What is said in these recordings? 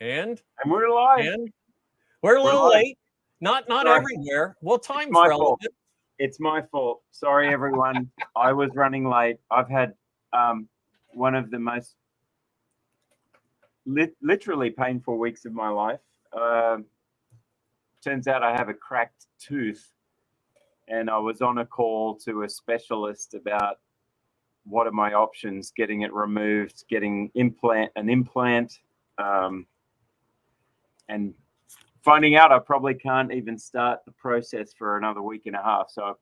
And we're live. And we're a little late. Not everywhere. Well, time's relative. It's my fault. Sorry, everyone. I was running late. I've had one of the most literally painful weeks of my life. Turns out I have a cracked tooth, and I was on a call to a specialist about what are my options, getting it removed, getting an implant, and finding out I probably can't even start the process for another week and a half. So I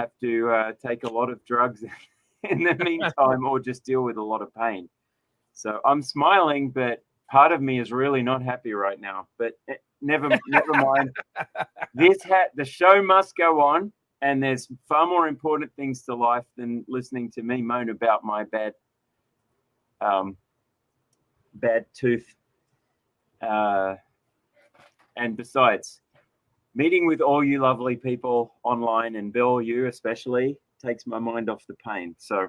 have to take a lot of drugs in the meantime, or just deal with a lot of pain. So I'm smiling, but part of me is really not happy right now. But never mind. The show must go on, and there's far more important things to life than listening to me moan about my bad tooth. And besides, meeting with all you lovely people online, and Bill, you especially, takes my mind off the pain. So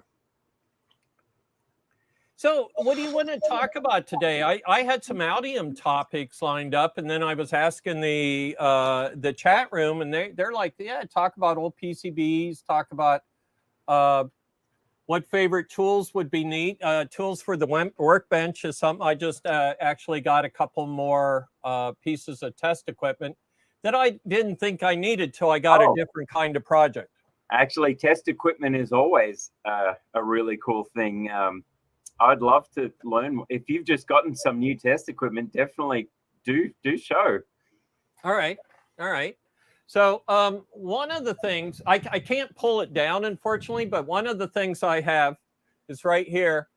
what do you want to talk about today? I had some Audium topics lined up, and then I was asking the chat room, and they're like, yeah, talk about old PCBs, talk about what favorite tools would be neat. Tools for the workbench is something. I just actually got a couple more pieces of test equipment that I didn't think I needed till I got a different kind of project. Actually, test equipment is always a really cool thing. I'd love to learn. If you've just gotten some new test equipment, definitely do show. All right. So one of the things, I can't pull it down, unfortunately, but one of the things I have is right here,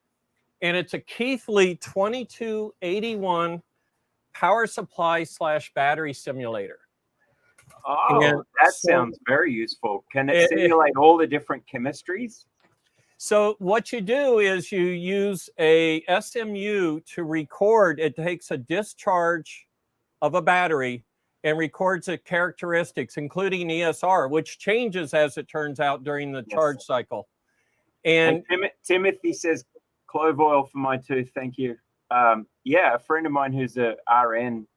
and it's a Keithley 2281 power supply / battery simulator. Oh, that sounds very useful. Can it simulate all the different chemistries? So what you do is you use a SMU to record. It takes a discharge of a battery and records the characteristics, including ESR, which changes, as it turns out, during the charge cycle. And Timothy says, clove oil for my tooth. Thank you. Yeah, a friend of mine who's a RN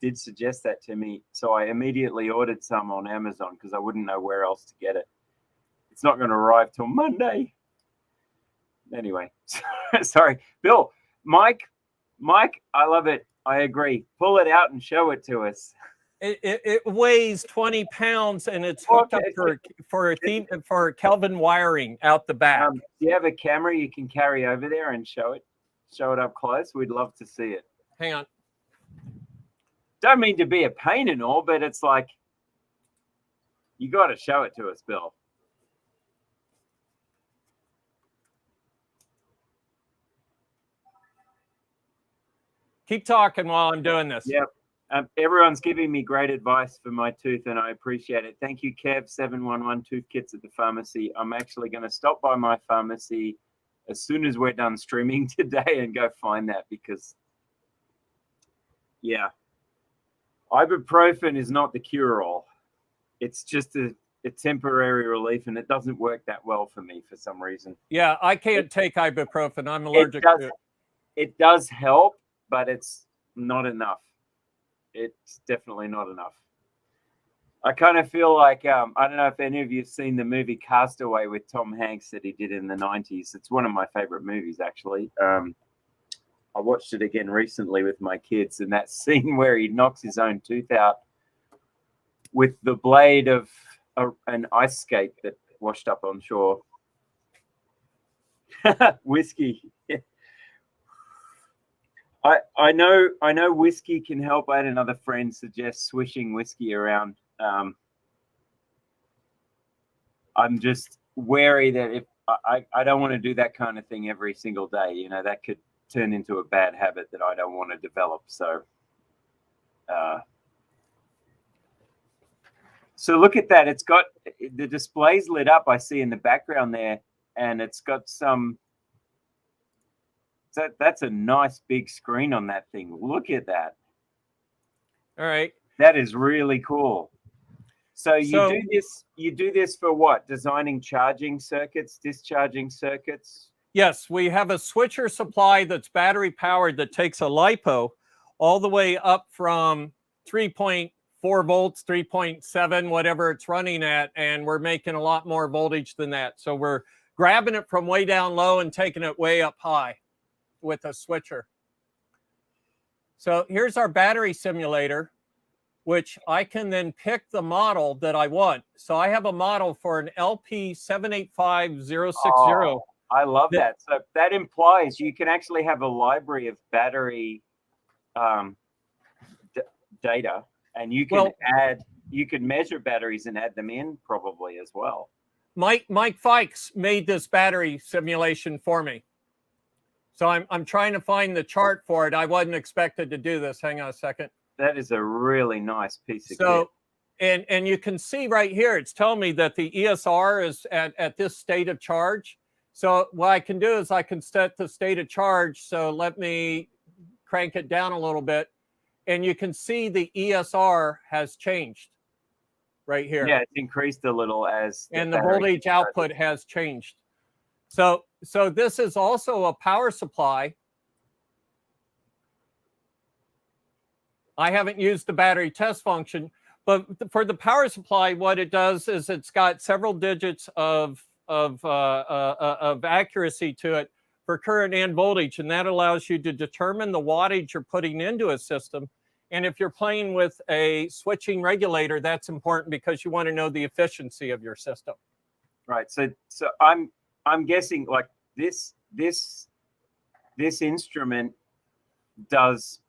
did suggest that to me. So I immediately ordered some on Amazon because I wouldn't know where else to get it. It's not going to arrive till Monday. Anyway, sorry. Bill, Mike, I love it. I agree. Pull it out and show it to us. It weighs 20 pounds, and it's hooked up for Kelvin wiring out the back. Do you have a camera you can carry over there and show it up close? We'd love to see it. Hang on. Don't mean to be a pain and all, but it's like, you got to show it to us, Bill. Keep talking while I'm doing this. Yep. Everyone's giving me great advice for my tooth, and I appreciate it. Thank you, Kev711 Tooth Kits at the pharmacy. I'm actually going to stop by my pharmacy as soon as we're done streaming today and go find that, because, yeah, ibuprofen is not the cure-all. It's just a temporary relief, and it doesn't work that well for me for some reason. Yeah, I can't take ibuprofen. I'm allergic to it. It does help, but it's not enough. It's definitely not enough. I kind of feel like, I don't know if any of you have seen the movie Castaway with Tom Hanks that he did in the 90s. It's one of my favorite movies, actually. I watched it again recently with my kids, and that scene where he knocks his own tooth out with the blade of an ice skate that washed up on shore. Whiskey. I know whiskey can help. I had another friend suggest swishing whiskey around. I'm just wary that if I don't want to do that kind of thing every single day. You know, that could turn into a bad habit that I don't want to develop. So look at that. It's got the display's lit up. I see in the background there, and it's got some. That's a nice big screen on that thing. Look at that. All right. That is really cool. So you do this for what? Designing charging circuits, discharging circuits? Yes, we have a switcher supply that's battery powered that takes a LiPo all the way up from 3.4 volts, 3.7, whatever it's running at, and we're making a lot more voltage than that. So we're grabbing it from way down low and taking it way up high with a switcher. So here's our battery simulator, which I can then pick the model that I want. So I have a model for an LP785060. Oh, I love that. So that implies you can actually have a library of battery data, and you can you can measure batteries and add them in probably as well. Mike Fikes made this battery simulation for me. So I'm trying to find the chart for it. I wasn't expected to do this. Hang on a second. That is a really nice piece of kit. And you can see right here, it's telling me that the ESR is at this state of charge. So what I can do is I can set the state of charge. So let me crank it down a little bit. And you can see the ESR has changed right here. Yeah, it's increased a little as and the voltage output has changed. So this is also a power supply. I haven't used the battery test function, but for the power supply, what it does is it's got several digits of accuracy to it for current and voltage, and that allows you to determine the wattage you're putting into a system. And if you're playing with a switching regulator, that's important because you want to know the efficiency of your system. Right. So I'm guessing like this instrument does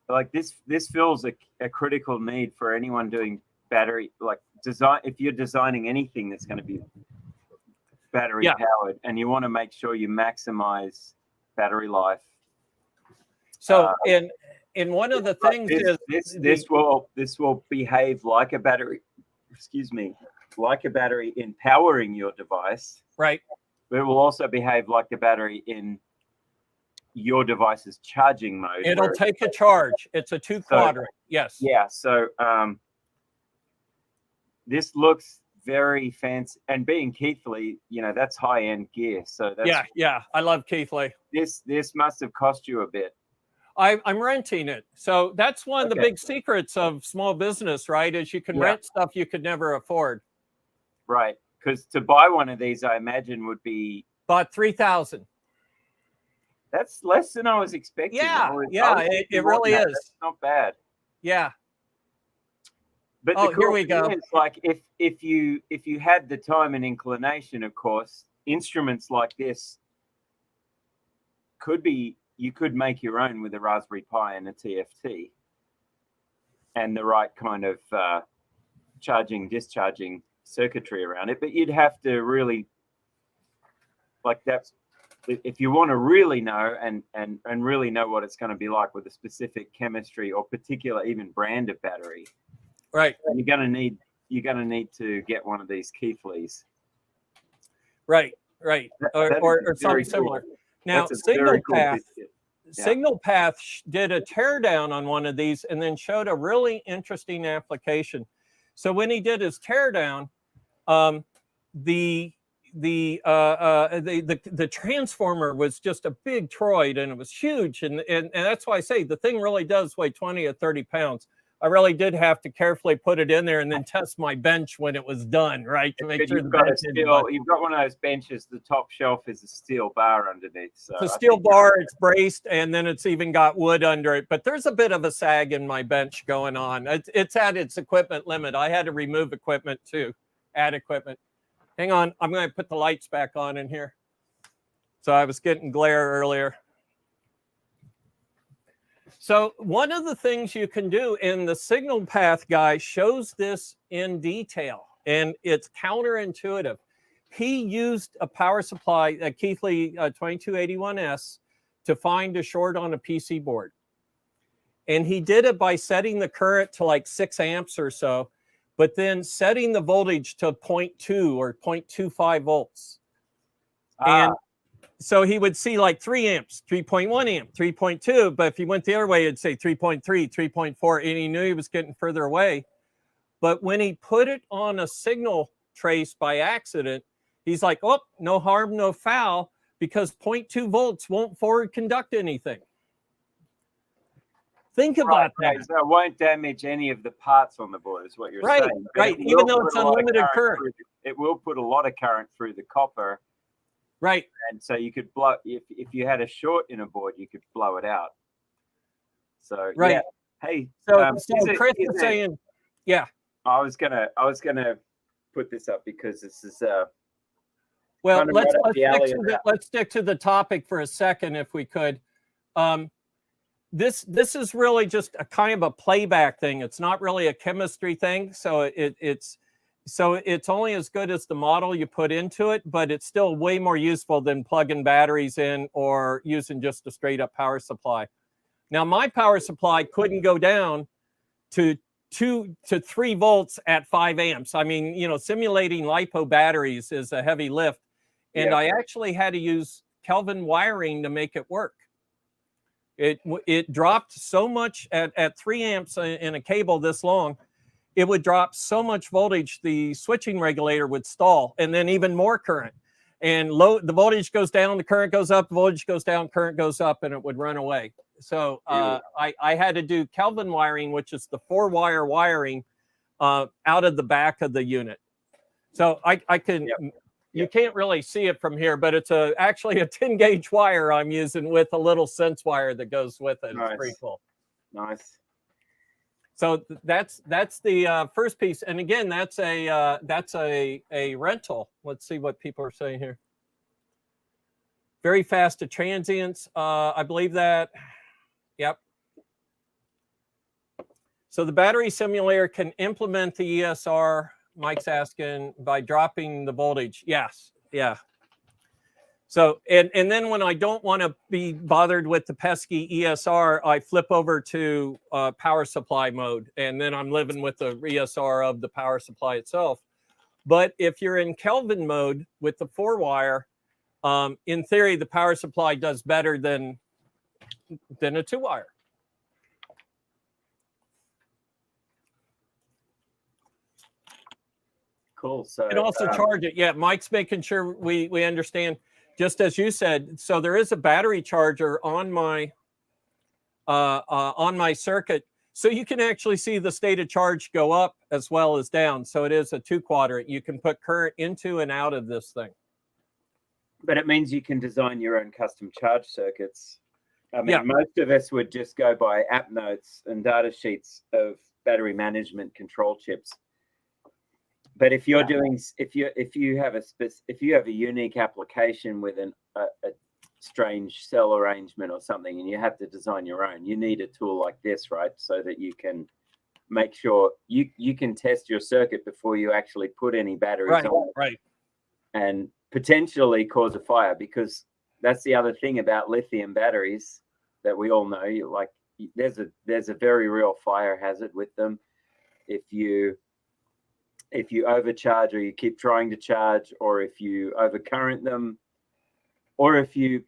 like this fills a critical need for anyone doing battery like design. If you're designing anything that's going to be battery powered, and you want to make sure you maximize battery life. So in one of the things this will behave like a battery. Excuse me, like a battery in powering your device. Right. But it will also behave like the battery in your device's charging mode. It'll take a charge. It's a two quadrant. Yes. Yeah. So this looks very fancy, and being Keithley, you know, that's high end gear. So that's, yeah. I love Keithley. This must have cost you a bit. I'm renting it. So that's one of the big secrets of small business, right? Is you can rent stuff you could never afford. Right. Because to buy one of these, I imagine would be about $3,000. That's less than I was expecting. It really is. That's not bad. Yeah. But the cool thing is, like, if you had the time and inclination, of course, instruments like this you could make your own with a Raspberry Pi and a TFT and the right kind of charging, discharging circuitry around it. But you'd have to really, like, that's if you want to really know and really know what it's going to be like with a specific chemistry or particular even brand of battery, right? You're going to need to get one of these Keithleys, right, or something similar. Now, Signal Path did a teardown on one of these and then showed a really interesting application. So when he did his teardown, the transformer was just a big Troid, and it was huge, and that's why I say the thing really does weigh 20 or 30 pounds. I really did have to carefully put it in there and then test my bench when it was done, right? To make sure you've got one of those benches. The top shelf is a steel bar underneath. So it's a steel bar. It's braced, and then it's even got wood under it. But there's a bit of a sag in my bench going on. It's at its equipment limit. I had to remove equipment to add equipment. Hang on, I'm going to put the lights back on in here. So I was getting glare earlier. So one of the things you can do, and the Signal Path guy shows this in detail, and it's counterintuitive. He used a power supply, a Keithley 2281S, to find a short on a PC board. And he did it by setting the current to like 6 amps or so, but then setting the voltage to 0.2 or 0.25 volts. And so he would see like 3 amps, 3.1 amp, 3.2. But if he went the other way, it'd say 3.3, 3.4, and he knew he was getting further away. But when he put it on a signal trace by accident, He's like, oh, no harm, no foul, because 0.2 volts won't forward conduct anything. Think about that. So it won't damage any of the parts on the board, is what you're saying. But Right. Even though it's unlimited current. It will put a lot of current through the copper. Right. And so you could blow, if you had a short in a board, you could blow it out. So, right. Yeah. Hey, so Chris is saying, yeah. I was gonna put this up because this is well, let's stick to the topic for a second, if we could. This is really just a kind of a playback thing. It's not really a chemistry thing, so it's only as good as the model you put into it, but it's still way more useful than plugging batteries in or using just a straight up power supply. Now, my power supply couldn't go down to 2 to 3 volts at 5 amps. I mean, you know, simulating LiPo batteries is a heavy lift. And I actually had to use Kelvin wiring to make it work. It dropped so much at 3 amps in a cable this long. It would drop so much voltage, the switching regulator would stall, and then even more current. And the voltage goes down, the current goes up, the voltage goes down, current goes up, and it would run away. So I had to do Kelvin wiring, which is the 4-wire wiring out of the back of the unit. So I can, you can't really see it from here, but it's actually a 10-gauge wire I'm using with a little sense wire that goes with it. Nice. It's pretty cool. Nice. So that's the first piece, and again, that's a rental. Let's see what people are saying here. Very fast to transients. I believe that. Yep. So the battery simulator can implement the ESR. Mike's asking by dropping the voltage. Yes. Yeah. So, and then when I don't want to be bothered with the pesky ESR, I flip over to power supply mode, and then I'm living with the ESR of the power supply itself. But if you're in Kelvin mode with the 4-wire, in theory, the power supply does better than a 2-wire. Cool. So you can also charge it. Yeah, Mike's making sure we understand. Just as you said, so there is a battery charger on my circuit, so you can actually see the state of charge go up as well as down. So it is a 2-quadrant. You can put current into and out of this thing. But it means you can design your own custom charge circuits. I mean, most of us would just go by app notes and data sheets of battery management control chips. But if you're doing, if you have a unique application with a strange cell arrangement or something, and you have to design your own, you need a tool like this, right? So that you can make sure you can test your circuit before you actually put any batteries on, right, and potentially cause a fire, because that's the other thing about lithium batteries that we all know. Like, there's a very real fire hazard with them if you overcharge, or you keep trying to charge, or if you overcurrent them, or if you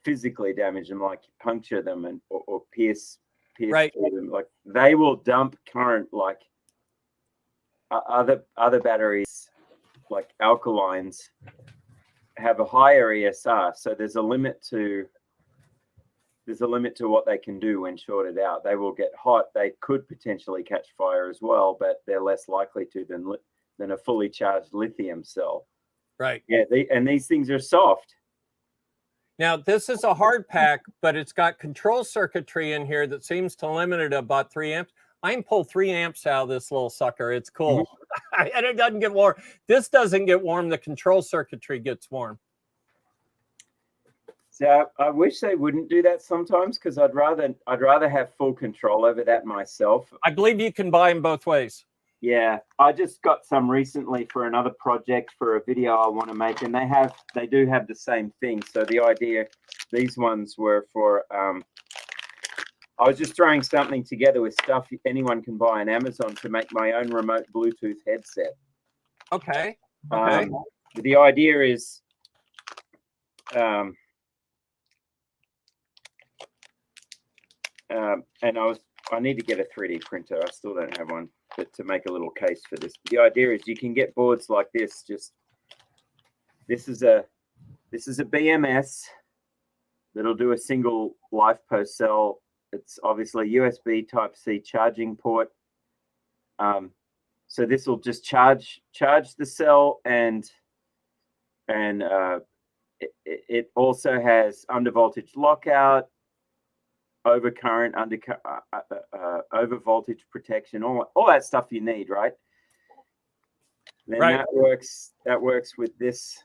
physically damage them, like you puncture them or pierce through them, like they will dump current like other batteries, like alkalines, have a higher ESR. So there's a limit to what they can do when shorted out. They will get hot. They could potentially catch fire as well, but they're less likely to than a fully charged lithium cell. Right. Yeah. And these things are soft. Now, this is a hard pack, but it's got control circuitry in here that seems to limit it about 3 amps. I can pull 3 amps out of this little sucker. It's cool. And it doesn't get warm. This doesn't get warm. The control circuitry gets warm. So I wish they wouldn't do that sometimes, because I'd rather have full control over that myself. I believe you can buy them both ways. Yeah, I just got some recently for another project for a video I want to make, and they do have the same thing. So the idea, these ones were for I was just throwing something together with stuff anyone can buy on Amazon to make my own remote Bluetooth headset. Okay. The idea is and I need to get a 3D printer. I still don't have one, but to make a little case for this. The idea is you can get boards like this, just This is a BMS that'll do a single LifePost cell. It's obviously USB Type-C charging port. So this will just charge the cell, and it also has undervoltage lockout, overcurrent, over voltage protection, all that stuff you need, right? Then right. that works with this.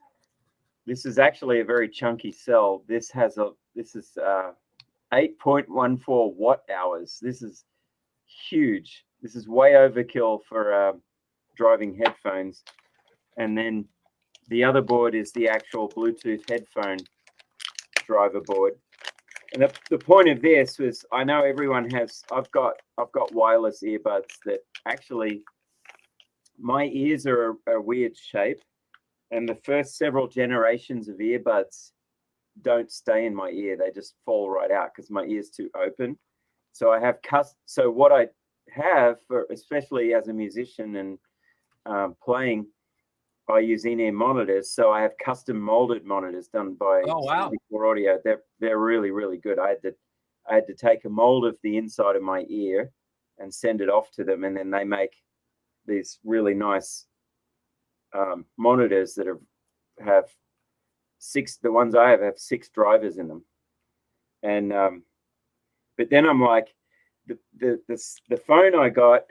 This is actually a very chunky cell. This is 8.14 watt hours. This is huge. This is way overkill for driving headphones. And then the other board is the actual Bluetooth headphone driver board. And the point of this was, I know everyone has. I've got wireless earbuds that actually, my ears are a weird shape, and the first several generations of earbuds don't stay in my ear. They just fall right out because my ear's too open. So I have so what I have, for especially as a musician and playing, I use in-ear monitors. So I have custom molded monitors done by Audio. They're really, really good. I had to take a mold of the inside of my ear and send it off to them, and then they make these really nice monitors that have six. The ones I have 6 drivers in them, and but then I'm like, the phone I got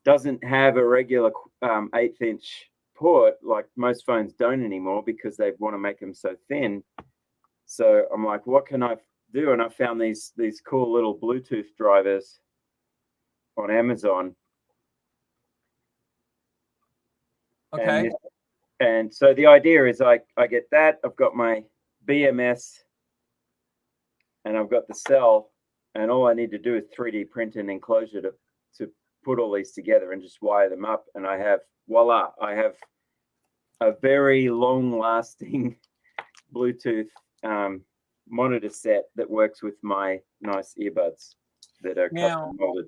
doesn't have a regular 1/8" port, like most phones don't anymore, because they want to make them so thin. So I'm like, what can I do? And I found these cool little Bluetooth drivers on Amazon. Okay. And so the idea is I get that. I've got my BMS and I've got the cell, and all I need to do is 3D print an enclosure to put all these together and just wire them up. And I have, voila, I have a very long-lasting Bluetooth monitor set that works with my nice earbuds that are custom molded.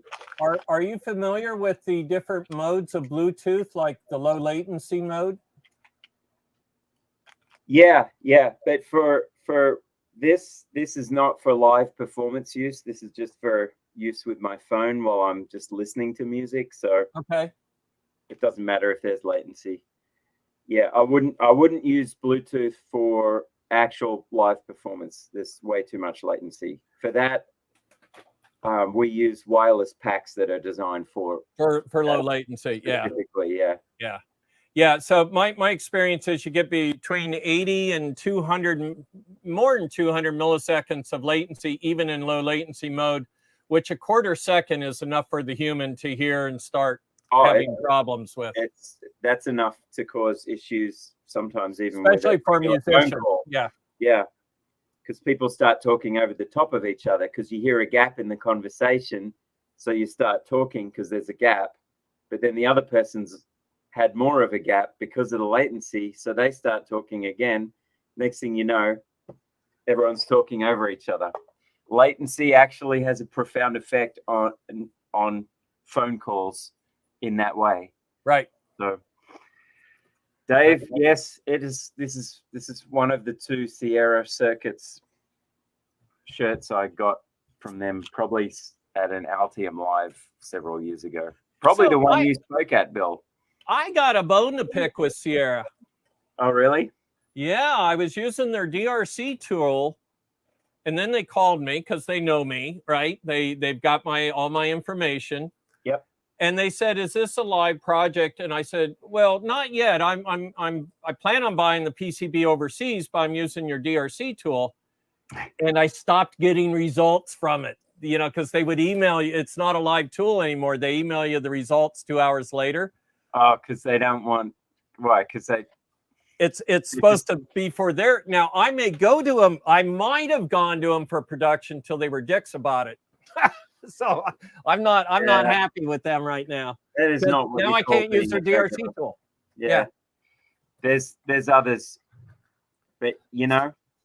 Are you familiar with the different modes of Bluetooth, like the low latency mode? Yeah, but for this is not for live performance use. This is just for use with my phone while I'm just listening to music. So okay, it doesn't matter if there's latency. Yeah, I wouldn't use Bluetooth for actual live performance. There's way too much latency for that. We use wireless packs that are designed for low latency. Specifically, yeah. So my experience is you get between 80 and 200, more than 200 milliseconds of latency, even in low latency mode, which a quarter second is enough for the human to hear and start having problems with. That's enough to cause issues sometimes, even especially for musicians. Yeah. Because people start talking over the top of each other because you hear a gap in the conversation. So you start talking because there's a gap, but then the other person's had more of a gap because of the latency. So they start talking again. Next thing you know, everyone's talking over each other. Latency actually has a profound effect on phone calls in that way. Right. So Dave, yes, it is. This is one of the 2 Sierra Circuits shirts I got from them, probably at an Altium Live several years ago. Probably the one you spoke at, Bill. I got a bone to pick with Sierra. Oh, really? Yeah, I was using their DRC tool, and then they called me because they know me, right? They've got all my information. Yep. And they said, "Is this a live project?" And I said, "Well, not yet. I plan on buying the PCB overseas, but I'm using your DRC tool." And I stopped getting results from it, because they would email you. It's not a live tool anymore. They email you the results 2 hours later. Oh, because they don't want. Why? Because it's supposed to be for their. Now I may go to them. I might have gone to them for production till they were dicks about it. So I'm not happy with them right now. That is not what now I can't use their DRC tool. Yeah. There's others, but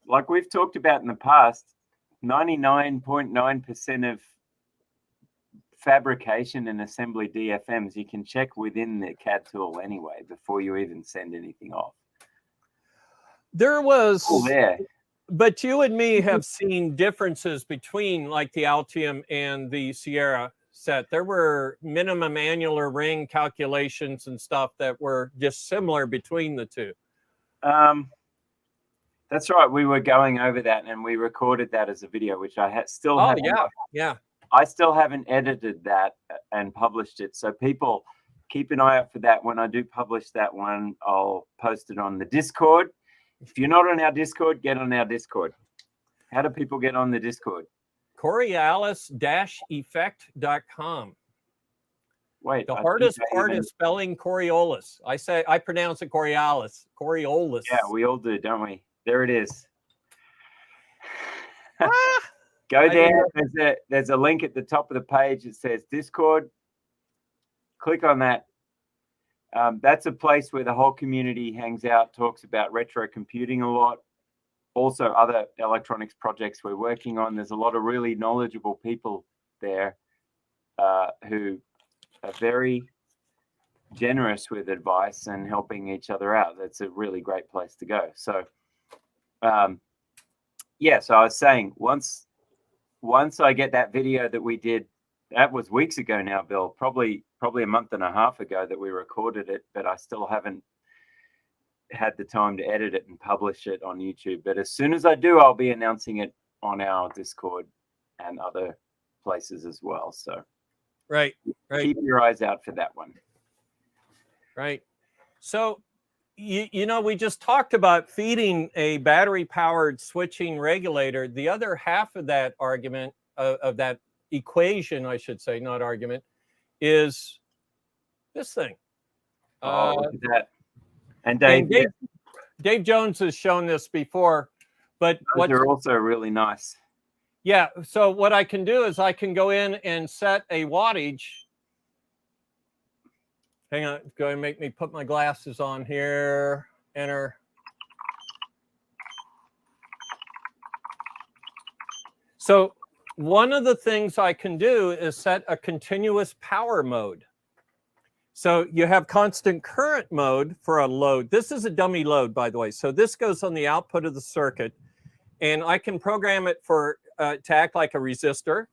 like we've talked about in the past, 99.9% of fabrication and assembly DFMs you can check within the CAD tool anyway before you even send anything off. There was, there. but you and me have seen differences between like the Altium and the Sierra set. There were minimum annular ring calculations and stuff that were dissimilar between the two. That's right. We were going over that, and we recorded that as a video, which I still Oh, haven't. yeah. I still haven't edited that and published it. So people keep an eye out for that. When I do publish that one, I'll post it on the Discord. If you're not on our Discord, get on our Discord. How do people get on the Discord? Coriolis-effect.com. Wait, the hardest part is spelling Coriolis. I pronounce it Coriolis. Yeah, we all do, don't we? There it is. Go there. There's a link at the top of the page. It says Discord. Click on that. That's a place where the whole community hangs out, talks about retro computing a lot. Also, other electronics projects we're working on. There's a lot of really knowledgeable people there who are very generous with advice and helping each other out. That's a really great place to go. So, yeah. So I was saying, once I get that video that we did, that was weeks ago now, Bill. Probably a month and a half ago that we recorded it, but I still haven't had the time to edit it and publish it on YouTube. But as soon as I do, I'll be announcing it on our Discord and other places as well. So, right. Keep your eyes out for that one. Right. So, you know, we just talked about feeding a battery-powered switching regulator. The other half of that argument, of that equation, I should say, not argument, is this thing. Look at that. And Dave Jones has shown this before, but they're also really nice. Yeah. So what I can do is I can go in and set a wattage. Hang on, go ahead and make me put my glasses on here. Enter. So one of the things I can do is set a continuous power mode. So you have constant current mode for a load. This is a dummy load, by the way. So this goes on the output of the circuit, and I can program it for to act like a resistor.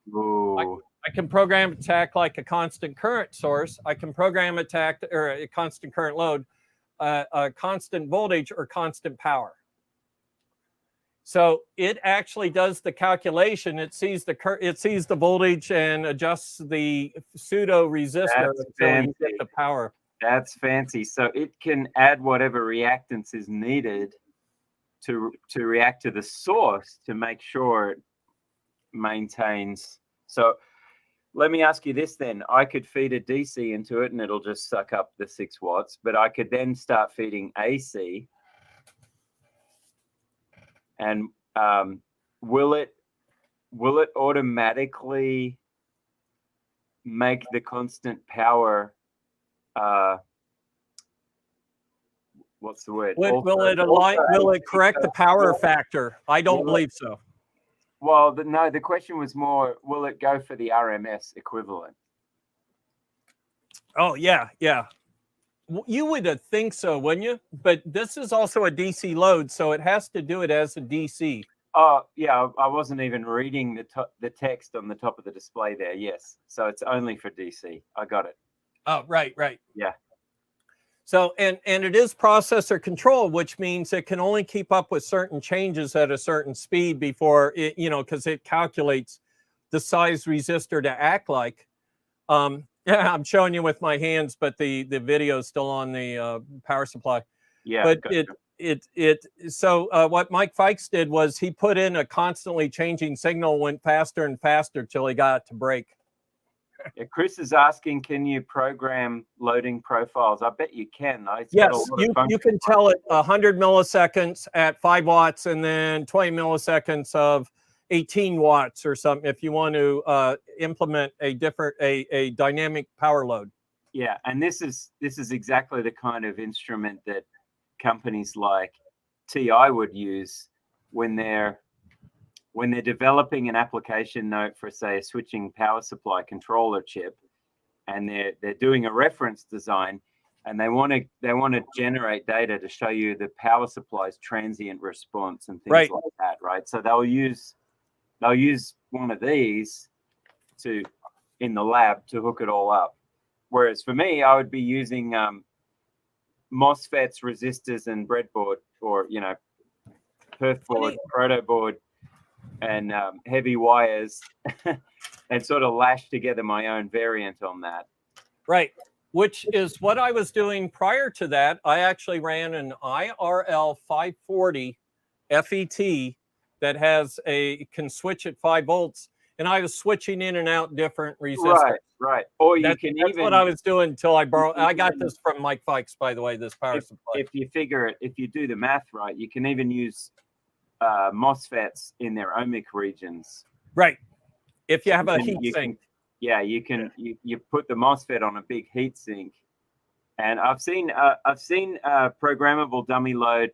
I can program it to act like a constant current source. I can program it to act, or a constant current load, a constant voltage, or constant power. So it actually does the calculation. It sees the voltage and adjusts the pseudo resistor until you get the power. That's fancy. So it can add whatever reactance is needed to react to the source to make sure it maintains. So let me ask you this then. I could feed a DC into it and it'll just suck up the 6 watts, but I could then start feeding AC. And will it automatically make the constant power? What's the word? Will it correct the power factor? I don't believe so. Well, no. The question was more: will it go for the RMS equivalent? Oh yeah. You would think so, wouldn't you? But this is also a DC load, so it has to do it as a DC. Oh, yeah. I wasn't even reading the text on the top of the display there. Yes. So it's only for DC. I got it. Oh, right. Yeah. So, and it is processor control, which means it can only keep up with certain changes at a certain speed before it, because it calculates the size resistor to act like. Yeah, I'm showing you with my hands, but the video is still on the power supply. Yeah. But so what Mike Fikes did was he put in a constantly changing signal, went faster and faster till he got it to break. Yeah, Chris is asking, can you program loading profiles? I bet you can. Yes, you can tell it 100 milliseconds at 5 watts and then 20 milliseconds of 18 watts or something if you want to implement a dynamic power load. Yeah, and this is exactly the kind of instrument that companies like TI would use when they're developing an application note for, say, a switching power supply controller chip, and they're doing a reference design. and they want to generate data to show you the power supply's transient response and things Right. like that, right? So they'll use one of these in the lab to hook it all up. Whereas for me, I would be using MOSFETs, resistors, and breadboard, or perf board, proto board, and heavy wires, and sort of lash together my own variant on that. Right, which is what I was doing prior to that. I actually ran an IRL 540 FET that can switch at 5 volts, and I was switching in and out different resistors. Right. Or that's what I was doing until I got this from Mike Fikes, by the way, this power supply. If you do the math right, you can even use MOSFETs in their ohmic regions. Right. If you have a heat sink. You can put the MOSFET on a big heat sink, and I've seen programmable dummy load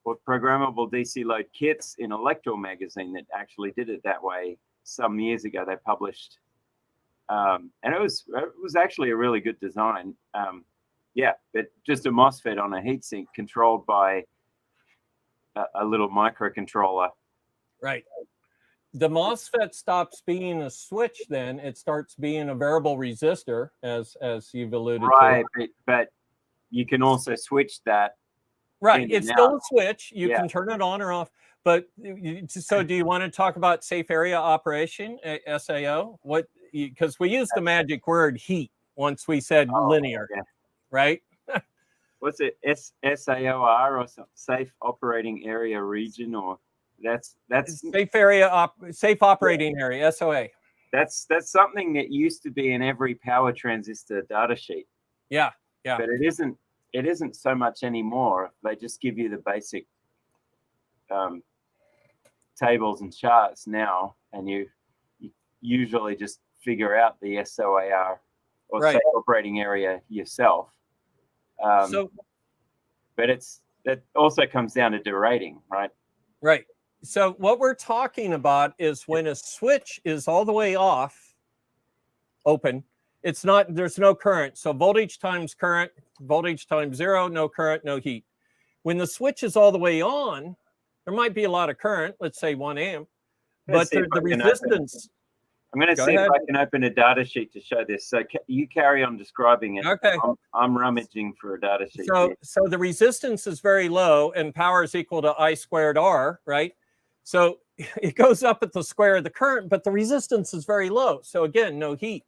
or programmable DC load kits in Electro magazine that actually did it that way some years ago. They published, and it was actually a really good design. But just a MOSFET on a heatsink controlled by a little microcontroller. Right. The MOSFET stops being a switch, then it starts being a variable resistor, as you've alluded to. Right, but you can also switch that. Right, it's still a switch. You can turn it on or off. But so, do you want to talk about safe area operation, SAO? Because we use the magic word heat once we said linear, right? What's it? SAOR or something? Safe operating area region, or that's safe operating area, SOA. That's something that used to be in every power transistor data sheet. Yeah. But it isn't so much anymore. They just give you the basic tables and charts now, and you usually just figure out the SOAR or safe operating area yourself. But that also comes down to derating, right? Right. So what we're talking about is when a switch is all the way off, open, there's no current. So voltage times current, voltage times 0, no current, no heat. When the switch is all the way on, there might be a lot of current, let's say 1 amp, but the resistance. I'm going to see if I can open a data sheet to show this. So you carry on describing it. Okay. I'm rummaging for a data sheet. So the resistance is very low, and power is equal to I squared R, right? So it goes up at the square of the current, but the resistance is very low. So again, no heat.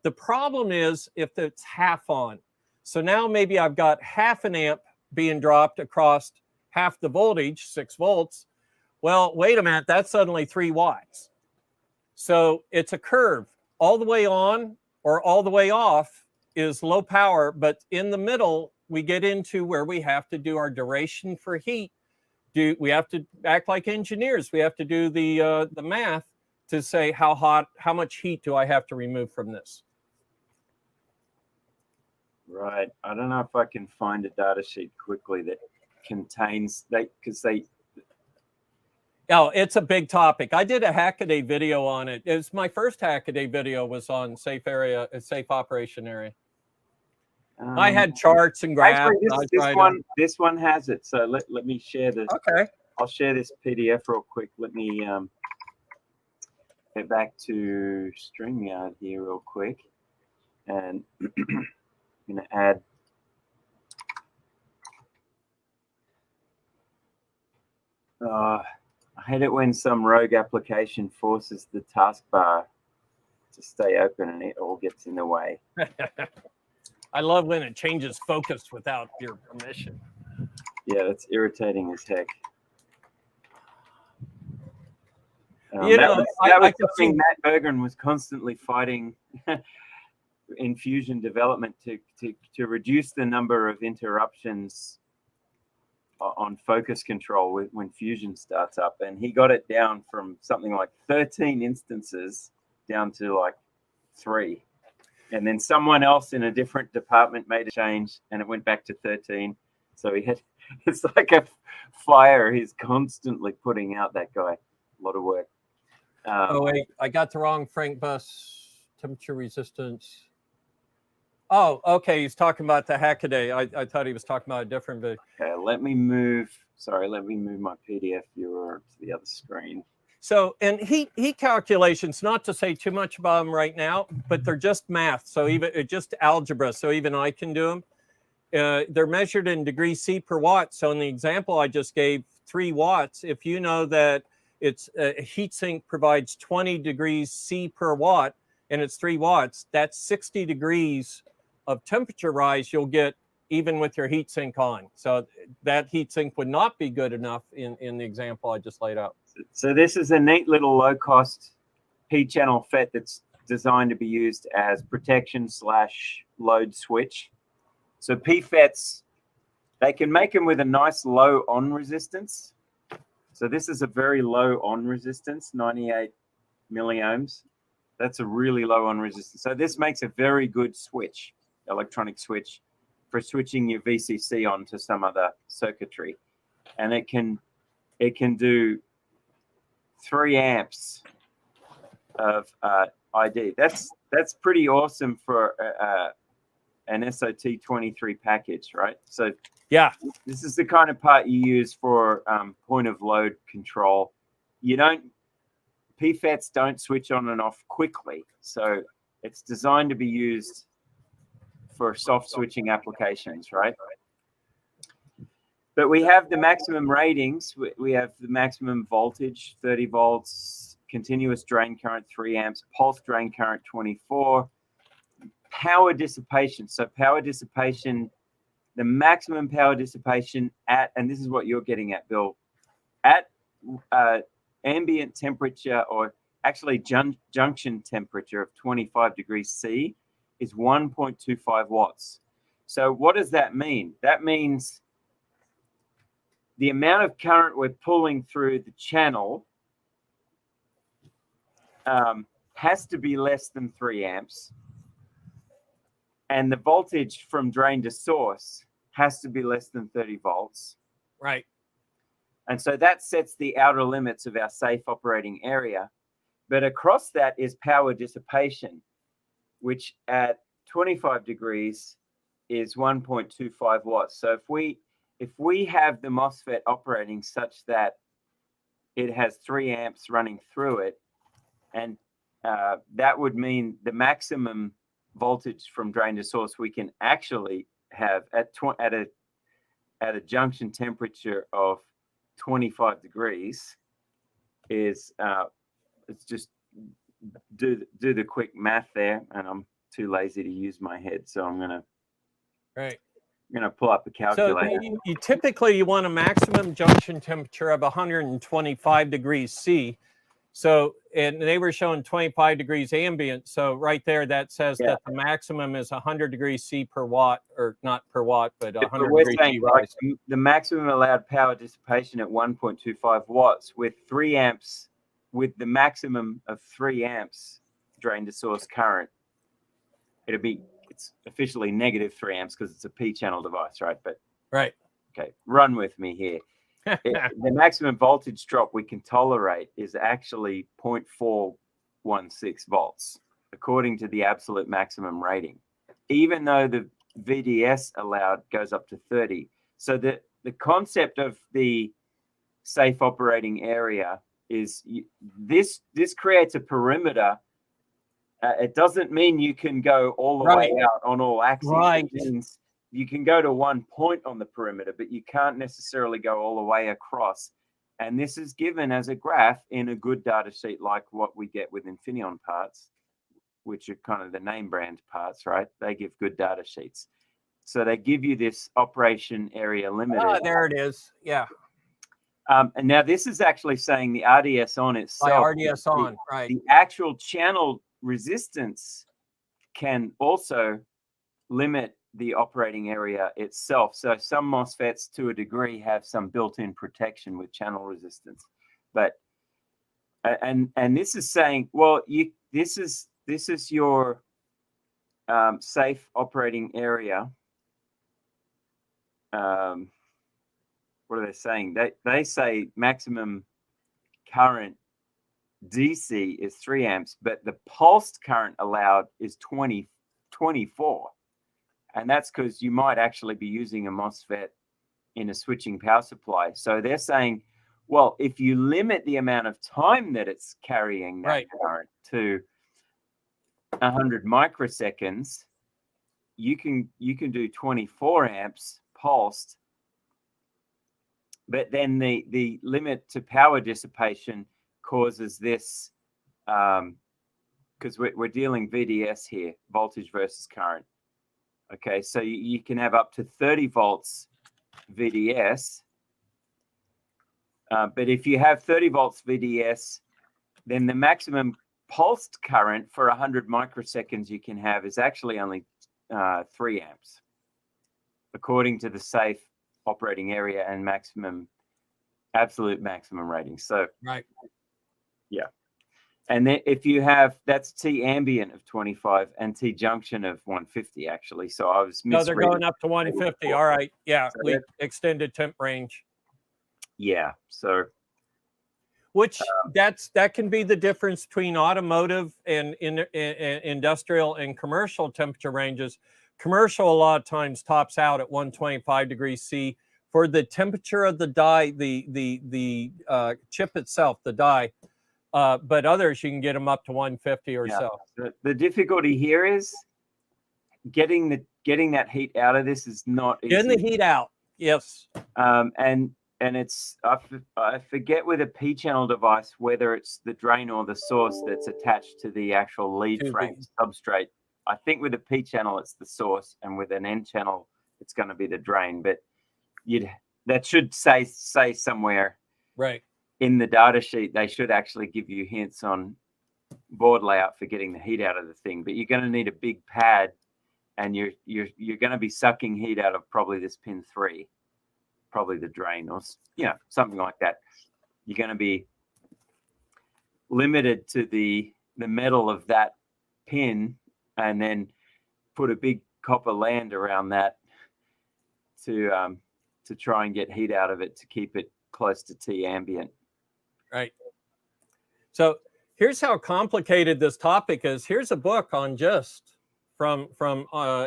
The problem is if it's half on. So now maybe I've got half an amp being dropped across half the voltage, 6 volts. Well, wait a minute, that's suddenly 3 watts. So it's a curve. All the way on or all the way off is low power, but in the middle, we get into where we have to do our duration for heat. We have to act like engineers. We have to do the math to say how much heat do I have to remove from this. Right. I don't know if I can find a data sheet quickly that contains Oh, it's a big topic. I did a Hackaday video on it. It was my first Hackaday video was on safe operation area. I had charts and graphs. Actually, this one has it. So let me share this. Okay. I'll share this PDF real quick. Let me get back to StreamYard here real quick, and I'm going to add. I hate it when some rogue application forces the taskbar to stay open and it all gets in the way. I love when it changes focus without your permission. Yeah, that's irritating as heck. That was something Matt Bergeron was constantly fighting in Fusion development to reduce the number of interruptions on focus control when Fusion starts up, and he got it down from something like 13 instances down to like 3, and then someone else in a different department made a change and it went back to 13. So it's like a fire he's constantly putting out, that guy. A lot of work. Oh wait, I got the wrong Frank bus. Temperature resistance. Oh, okay. He's talking about the Hackaday. I thought he was talking about a different video. Okay, let me move my PDF viewer to the other screen. So, and heat calculations, not to say too much about them right now, but they're just math. So even just algebra. So even I can do them. They're measured in degrees C per watt. So in the example I just gave, 3 watts, if you know that it's a heat sink provides 20 degrees C per watt and it's 3 watts, that's 60 degrees of temperature rise you'll get even with your heat sink on. So that heat sink would not be good enough in the example I just laid out. So this is a neat little low-cost P channel FET that's designed to be used as protection / load switch. So PFETs, they can make them with a nice low on resistance. So this is a very low on resistance, 98 milliohms. That's a really low on resistance. So this makes a very good switch, electronic switch, for switching your VCC on to some other circuitry. And it can do 3 amps of ID. That's pretty awesome for an SOT23 package, right? So yeah, this is the kind of part you use for point of load control. PFETs don't switch on and off quickly, so it's designed to be used for soft switching applications, right? But we have the maximum ratings. We have the maximum voltage, 30 volts, continuous drain current, 3 amps, pulse drain current, 24. Power dissipation. So power dissipation, the maximum power dissipation at, and this is what you're getting at, Bill, at ambient temperature, or actually junction temperature of 25 degrees C is 1.25 watts. So what does that mean? That means the amount of current we're pulling through the channel has to be less than 3 amps. And the voltage from drain to source has to be less than 30 volts. right. And so that sets the outer limits of our safe operating area. But across that is power dissipation, which at 25 degrees is 1.25 watts. So if we have the MOSFET operating such that it has 3 amps running through it, and that would mean the maximum voltage from drain to source we can actually have at a junction temperature of 25 degrees is it's just do the quick math there, and I'm too lazy to use my head, so I'm gonna pull up a calculator. So you typically want a maximum junction temperature of 125 degrees C. So, and they were showing 25 degrees ambient. So right there, that says that the maximum is 100 degrees C per watt, or not per watt, but 100 degrees C rise. Like the maximum allowed power dissipation at 1.25 watts with 3 amps, with the maximum of 3 amps drain to source current. It's officially negative 3 amps because it's a P channel device, right? But right. Okay, run with me here. The maximum voltage drop we can tolerate is actually 0.416 volts, according to the absolute maximum rating, even though the VDS allowed goes up to 30. So the concept of the safe operating area is this creates a perimeter. It doesn't mean you can go all the way out on all axes. Right. It means you can go to one point on the perimeter, but you can't necessarily go all the way across. And this is given as a graph in a good data sheet like what we get with Infineon parts, which are kind of the name brand parts, right? They give good data sheets. So they give you this operation area limiter. Oh, there it is. Yeah. And now this is actually saying the RDS on itself. By RDS on, right. The actual channel resistance can also limit the operating area itself. So some MOSFETs to a degree have some built-in protection with channel resistance. But and this is saying, well, this is your safe operating area. What are they saying? They say maximum current DC is 3 amps, but the pulsed current allowed is 24. And that's because you might actually be using a MOSFET in a switching power supply. So they're saying, well, if you limit the amount of time that it's carrying that current to 100 microseconds, you can do 24 amps pulsed, but then the limit to power dissipation causes this, because we're dealing VDS here, voltage versus current. Okay, so you can have up to 30 volts VDS, but if you have 30 volts VDS, then the maximum pulsed current for 100 microseconds you can have is actually only 3 amps, according to the safe operating area and absolute maximum rating. So, yeah. And then if you have, that's T ambient of 25 and T junction of 150, actually. So I was misreading. No, they're going up to 150. All right. Yeah. So extended temp range. Yeah. So. Which that can be the difference between automotive and industrial and commercial temperature ranges. Commercial a lot of times tops out at 125 degrees C for the temperature of the die, the chip itself, the die. But others you can get them up to 150 or so. The difficulty here is getting that heat out of this is not easy. Getting the heat out, yes. And it's, I forget with a P-channel device whether it's the drain or the source that's attached to the actual lead frame substrate. I think with a P-channel it's the source, and with an N-channel it's going to be the drain. But that should say somewhere in the data sheet. They should actually give you hints on board layout for getting the heat out of the thing. But you're going to need a big pad, and you're going to be sucking heat out of probably this pin 3. Probably the drain, or something like that. You're going to be limited to the metal of that pin, and then put a big copper land around that to try and get heat out of it to keep it close to T ambient. Right. So here's how complicated this topic is. Here's a book on just from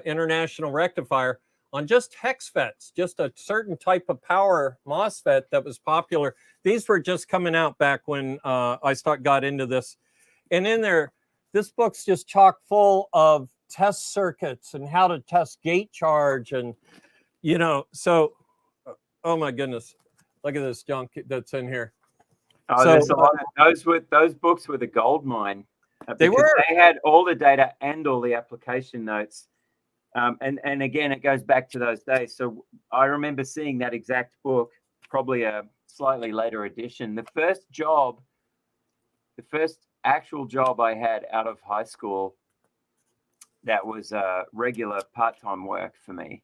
International Rectifier on just hex FETs, just a certain type of power MOSFET that was popular. These were just coming out back when I got into this. And in there, this book's just chock full of test circuits and how to test gate charge. And, so, oh my goodness, look at this junk that's in here. Oh, there's a lot of, those books were the gold mine. They were. They had all the data and all the application notes. And again, it goes back to those days. So I remember seeing that exact book, probably a slightly later edition. The first actual job I had out of high school that was regular part-time work for me.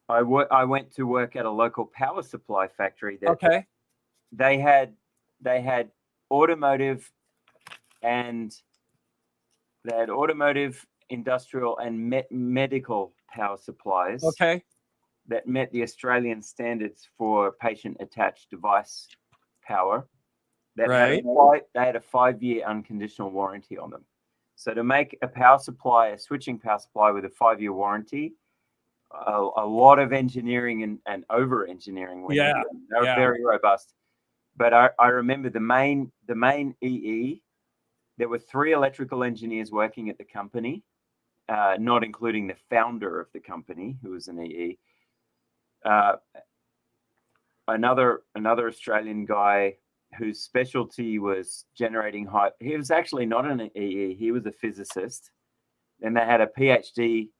I went to work at a local power supply factory. They had automotive, industrial, and medical power supplies that met the Australian standards for patient attached device power. They had a 5-year unconditional warranty on them. So to make a power supply, a switching power supply with a 5-year warranty, a lot of engineering and over engineering. They were very robust. But I remember the main EE. There were 3 electrical engineers working at the company. Not including the founder of the company, who was an EE. Another Australian guy whose specialty was generating high. He was actually not an EE. He was a physicist. Then they had a PhD.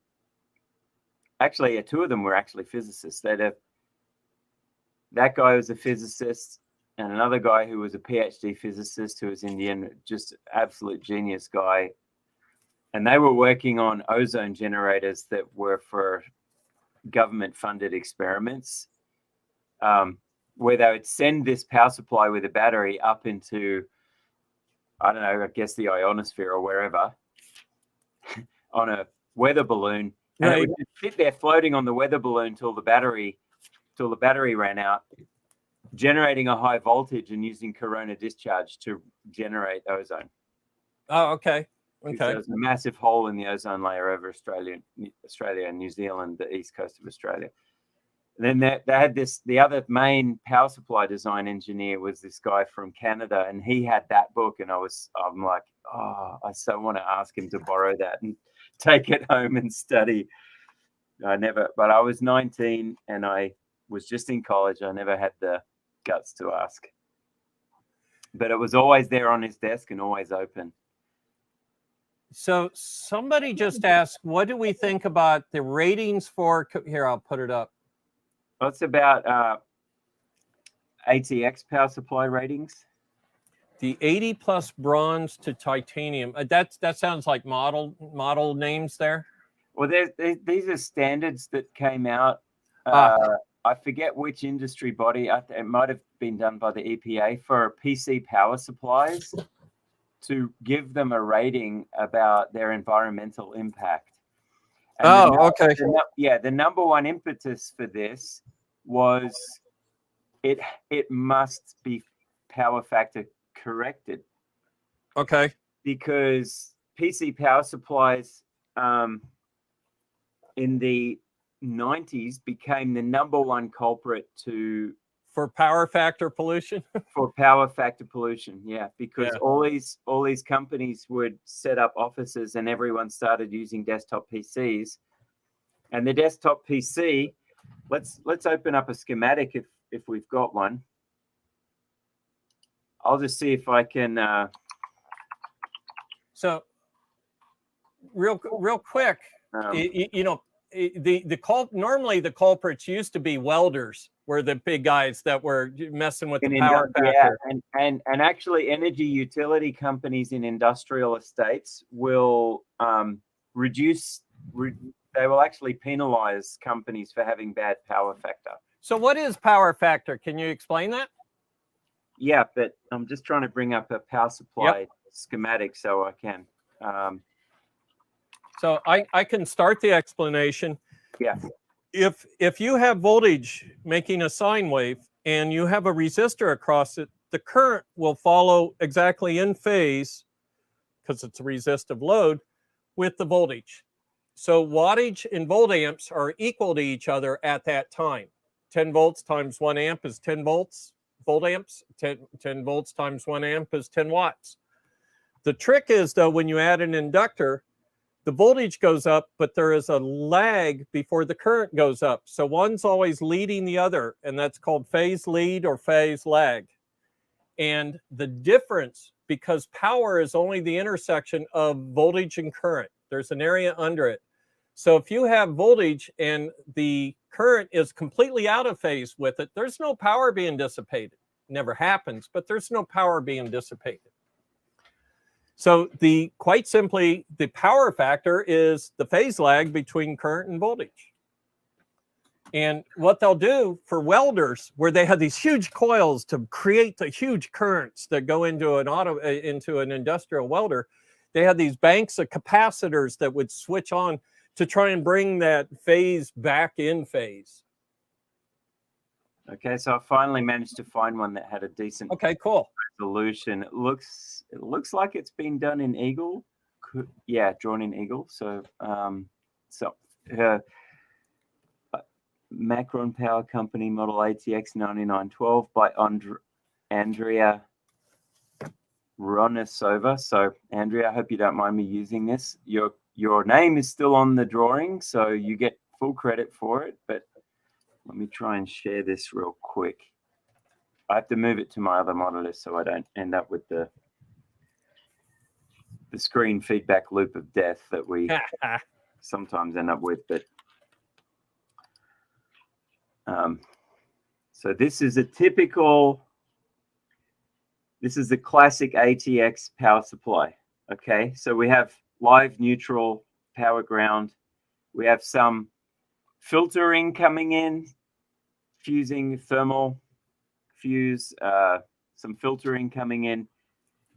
Actually, 2 of them were actually physicists. That guy was a physicist, and another guy who was a PhD physicist who was Indian, just absolute genius guy. And they were working on ozone generators that were for government-funded experiments, where they would send this power supply with a battery up into, I don't know, I guess the ionosphere or wherever, on a weather balloon. And it would just sit there floating on the weather balloon till the battery ran out, generating a high voltage and using corona discharge to generate ozone. Oh, okay. because Okay. there was a massive hole in the ozone layer over Australia and New Zealand, the east coast of Australia. And then they had the other main power supply design engineer was this guy from Canada, and he had that book, and I'm like, oh, I so want to ask him to borrow that and take it home and study. But I was 19 and I was just in college. I never had the guts to ask, but it was always there on his desk and always open. So somebody just asked, what do we think about the ratings for, here, I'll put it up. Well, it's about ATX power supply ratings. The 80 plus bronze to titanium. That sounds like model names there. Well, these are standards that came out. I forget which industry body. It might have been done by the EPA for PC power supplies to give them a rating about their environmental impact. And okay. The number one impetus for this was it must be power factor corrected. Okay. Because PC power supplies in the 90s became the number one culprit for power factor pollution. For power factor pollution, yeah, because all these companies would set up offices and everyone started using desktop PCs. And the desktop PC, let's open up a schematic if we've got one. I'll just see if I can. So, real quick, normally the culprits used to be welders, were the big guys that were messing with the power factor. Yeah, and actually, energy utility companies in industrial estates will reduce. They will actually penalize companies for having bad power factor. So, what is power factor? Can you explain that? Yeah, but I'm just trying to bring up a power supply schematic so I can. So I can start the explanation. Yeah. If you have voltage making a sine wave and you have a resistor across it, the current will follow exactly in phase, because it's a resistive load, with the voltage. So wattage and voltamps are equal to each other at that time. 10 volts times 1 amp is 10 volts. Voltamps, 10 volts times 1 amp is 10 watts. The trick is, though, when you add an inductor, the voltage goes up, but there is a lag before the current goes up. So one's always leading the other, and that's called phase lead or phase lag. And the difference, because power is only the intersection of voltage and current, there's an area under it. So if you have voltage and the current is completely out of phase with it, there's no power being dissipated. Never happens, but there's no power being dissipated. So quite simply, the power factor is the phase lag between current and voltage. And what they'll do for welders, where they have these huge coils to create the huge currents that go into an industrial welder, they have these banks of capacitors that would switch on to try and bring that phase back in phase. Okay, so I finally managed to find one that had a decent resolution. It looks like it's been done in Eagle. Drawn in Eagle. So Macron Power Company Model ATX 9912 by Andrea Ronisova. So Andrea, I hope you don't mind me using this. Your name is still on the drawing, so you get full credit for it. But let me try and share this real quick. I have to move it to my other monitor so I don't end up with the screen feedback loop of death that we sometimes end up with. But so this is the classic ATX power supply. Okay, so we have live, neutral, power ground. We have some filtering coming in, fusing, thermal fuse, some filtering coming in,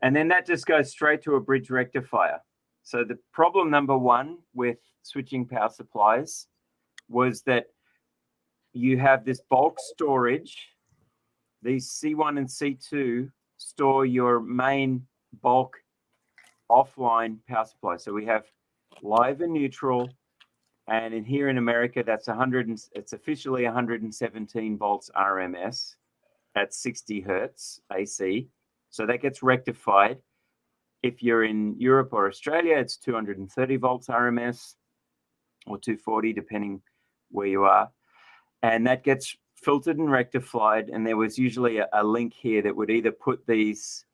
and then that just goes straight to a bridge rectifier. So the problem number one with switching power supplies was that you have this bulk storage. These C1 and C2 store your main bulk offline power supply. So we have live and neutral, and in here in America, that's it's officially 117 volts RMS at 60 hertz AC. So that gets rectified. If you're in Europe or Australia, it's 230 volts RMS or 240, depending where you are. And that gets filtered and rectified. And there was usually a link here that would either put this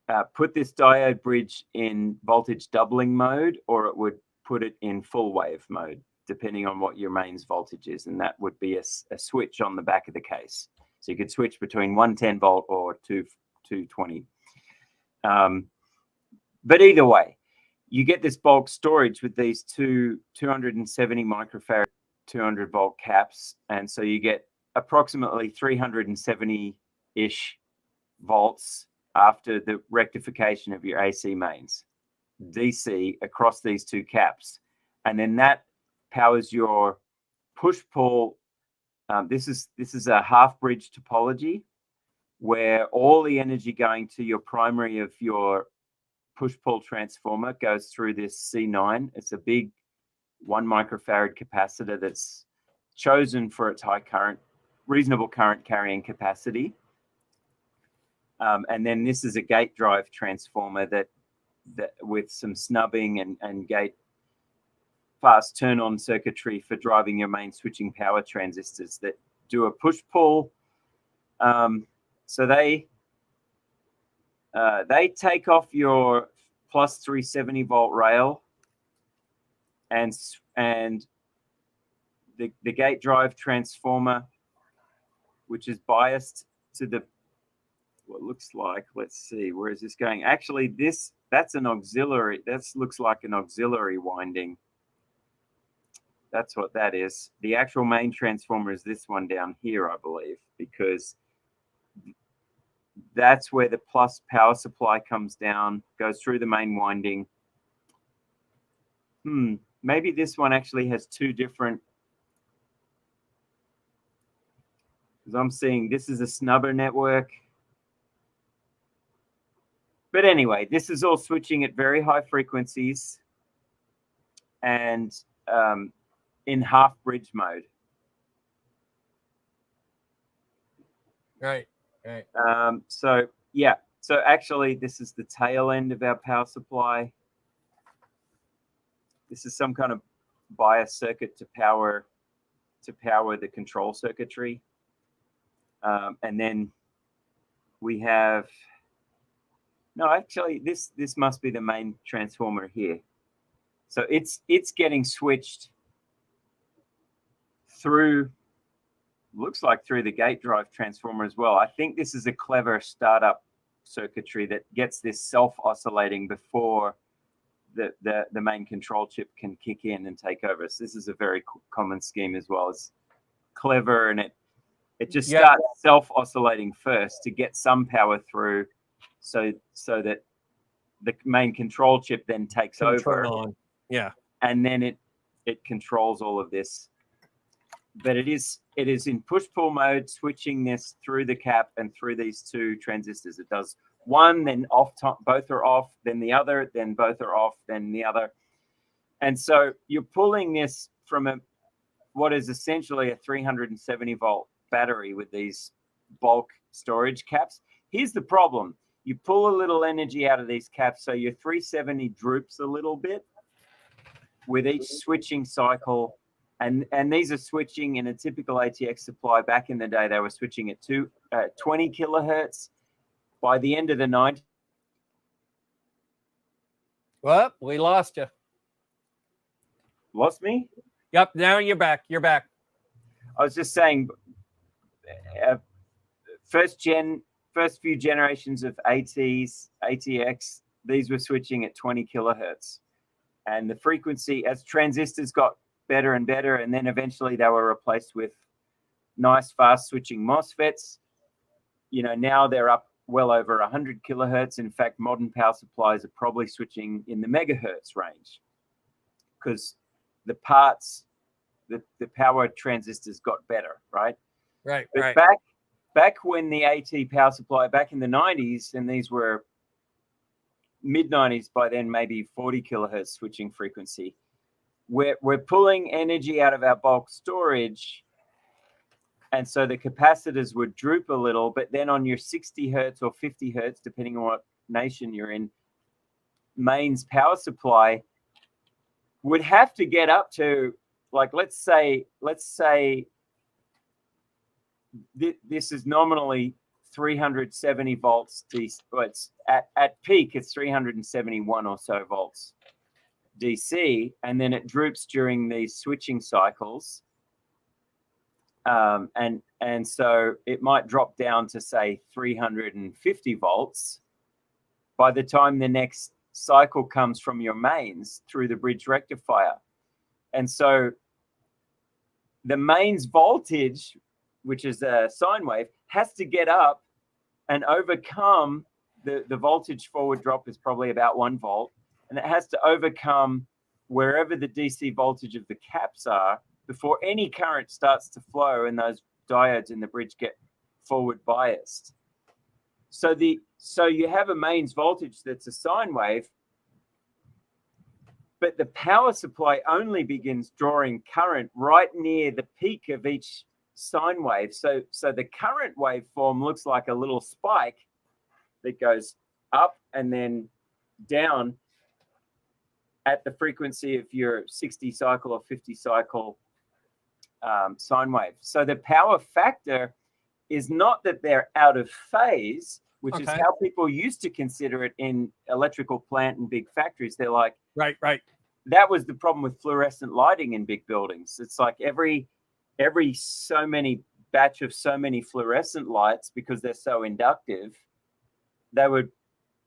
diode bridge in voltage doubling mode, or it would put it in full wave mode, depending on what your mains voltage is. And that would be a switch on the back of the case. So you could switch between 110 volt or 220. But either way, you get this bulk storage with these two 270 microfarad 200 volt caps. And so you get approximately 370-ish volts after the rectification of your AC mains, DC, across these two caps. And then that powers your push-pull. This is a half-bridge topology where all the energy going to your primary of your push-pull transformer goes through this C9. It's a big 1 microfarad capacitor that's chosen for its high current, reasonable current carrying capacity. And then this is a gate drive transformer that with some snubbing and gate fast turn-on circuitry for driving your main switching power transistors that do a push-pull. So they take off your plus 370 volt rail, and the gate drive transformer, which is biased to the what looks like, let's see, where is this going? Actually, that's an auxiliary. That looks like an auxiliary winding. That's what that is. The actual main transformer is this one down here, I believe, because that's where the plus power supply comes down, goes through the main winding. Maybe this one actually has two different, because I'm seeing this is a snubber network. But anyway, this is all switching at very high frequencies and in half bridge mode. Right. So yeah, so actually this is the tail end of our power supply. This is some kind of bias circuit to power the control circuitry. And then we have, no, actually this must be the main transformer here. So it's getting switched through, looks like through the gate drive transformer as well. I think this is a clever startup circuitry that gets this self-oscillating before the main control chip can kick in and take over. So this is a very common scheme as well. It's clever, and it just starts self-oscillating first to get some power through, so that the main control chip then takes over. Yeah. And then it controls all of this. But it is in push-pull mode, switching this through the cap and through these two transistors. It does one, then off, both are off, then the other, then both are off, then the other. And so you're pulling this from what is essentially a 370 volt battery with these bulk storage caps. Here's the problem. You pull a little energy out of these caps, so your 370 droops a little bit with each switching cycle. And these are switching in a typical ATX supply. Back in the day, they were switching at 20 kilohertz. By the end of the 90s. Well, we lost you. Lost me? Yep, now you're back. You're back. I was just saying, first few generations of ATX, these were switching at 20 kilohertz. And the frequency, as transistors got better and better, and then eventually they were replaced with nice fast switching MOSFETs. You know, now they're up well over 100 kilohertz. In fact, modern power supplies are probably switching in the megahertz range, because the power transistors got better, right? Right, but right. Back when the AT power supply, back in the 90s, and these were mid-90s, by then maybe 40 kilohertz switching frequency. We're pulling energy out of our bulk storage, and so the capacitors would droop a little, but then on your 60 hertz or 50 hertz, depending on what nation you're in, mains power supply would have to get up to, like, let's say this is nominally 370 volts DC. Well, it's at peak, it's 371 or so volts DC, and then it droops during these switching cycles. And so it might drop down to, say, 350 volts by the time the next cycle comes from your mains through the bridge rectifier. And so the mains voltage, which is a sine wave, has to get up and overcome the voltage forward drop is probably about 1 volt, and it has to overcome wherever the DC voltage of the caps are before any current starts to flow and those diodes in the bridge get forward biased. So you have a mains voltage that's a sine wave, but the power supply only begins drawing current right near the peak of each sine wave. So the current waveform looks like a little spike that goes up and then down at the frequency of your 60 cycle or 50 cycle sine wave. So the power factor is not that they're out of phase, which is how people used to consider it in electrical plant and big factories. They're like, right. That was the problem with fluorescent lighting in big buildings. It's like every so many batch of so many fluorescent lights, because they're so inductive, they would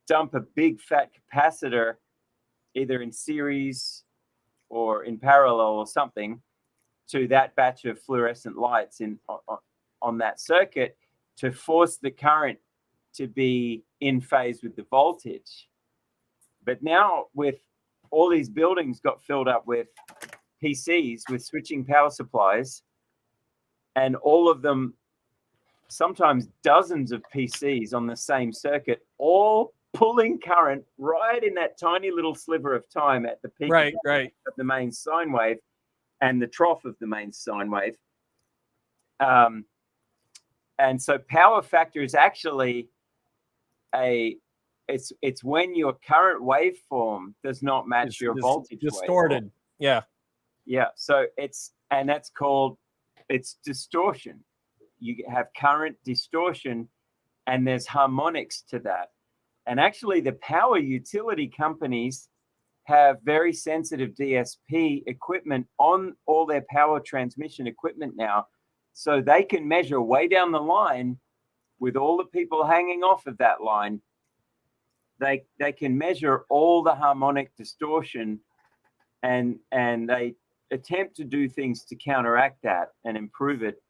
dump a big fat capacitor either in series or in parallel or something to that batch of fluorescent lights on that circuit to force the current to be in phase with the voltage. But now with all these buildings got filled up with PCs with switching power supplies, and all of them, sometimes dozens of PCs on the same circuit, all pulling current right in that tiny little sliver of time at the peak of the main sine wave and the trough of the main sine wave. And so power factor is actually it's when your current waveform does not match your voltage distorted waveform. Yeah, so that's called distortion. You have current distortion, and there's harmonics to that. And actually the power utility companies have very sensitive DSP equipment on all their power transmission equipment now, so they can measure way down the line with all the people hanging off of that line. They can measure all the harmonic distortion, and they attempt to do things to counteract that and improve it.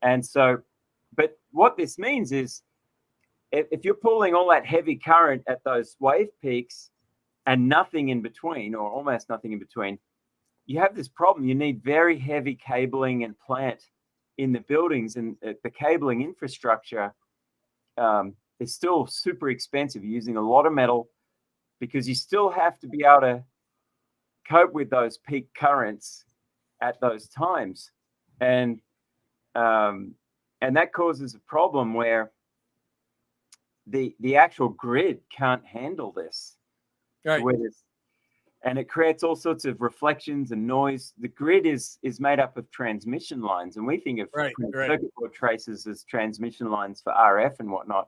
And so, but what this means is if you're pulling all that heavy current at those wave peaks and nothing in between, or almost nothing in between, you have this problem. You need very heavy cabling and plant in the buildings, and the cabling infrastructure is still super expensive. You're using a lot of metal because you still have to be able to cope with those peak currents at those times. And that causes a problem where the actual grid can't handle this. Right. And it creates all sorts of reflections and noise. The grid is made up of transmission lines, and we think of circuit board traces as transmission lines for RF and whatnot.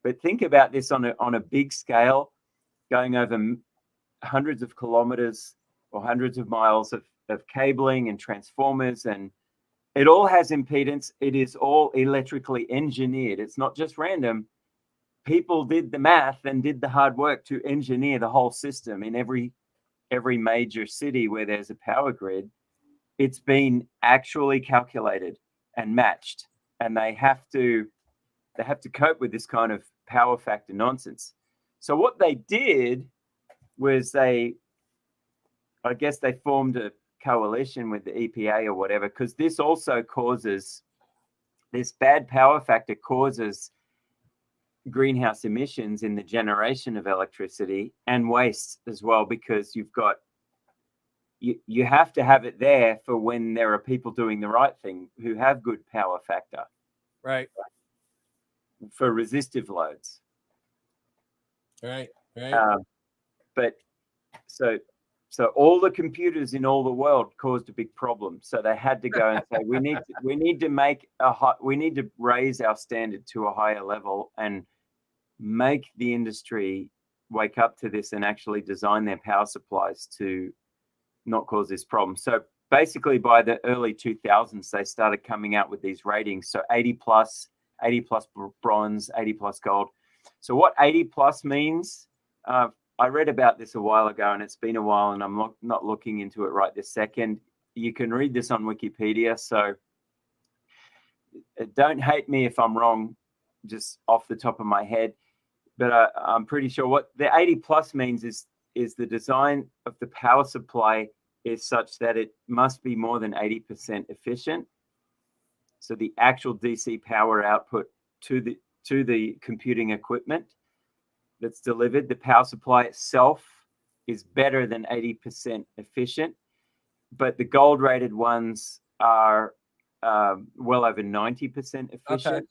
But think about this on a big scale, going over hundreds of kilometers or hundreds of miles of cabling and transformers, and it all has impedance. It is all electrically engineered. It's not just random. People did the math and did the hard work to engineer the whole system in every major city where there's a power grid. It's been actually calculated and matched, and they have to cope with this kind of power factor nonsense. So what they did was they formed a coalition with the EPA or whatever, because this also causes, this bad power factor causes greenhouse emissions in the generation of electricity and waste as well, because you have to have it there for when there are people doing the right thing who have good power factor. Right. For resistive loads. Right. But so all the computers in all the world caused a big problem. So they had to go and say, we need to raise our standard to a higher level and make the industry wake up to this and actually design their power supplies to not cause this problem. So basically by the early 2000s, they started coming out with these ratings. So 80 plus bronze, 80 plus gold. So what 80 plus means, I read about this a while ago, and it's been a while, and I'm not looking into it right this second. You can read this on Wikipedia, so don't hate me if I'm wrong, just off the top of my head. But I'm pretty sure what the 80 plus means is the design of the power supply is such that it must be more than 80% efficient. So the actual DC power output to the computing equipment that's delivered, the power supply itself is better than 80% efficient, but the gold rated ones are well over 90% efficient. Okay.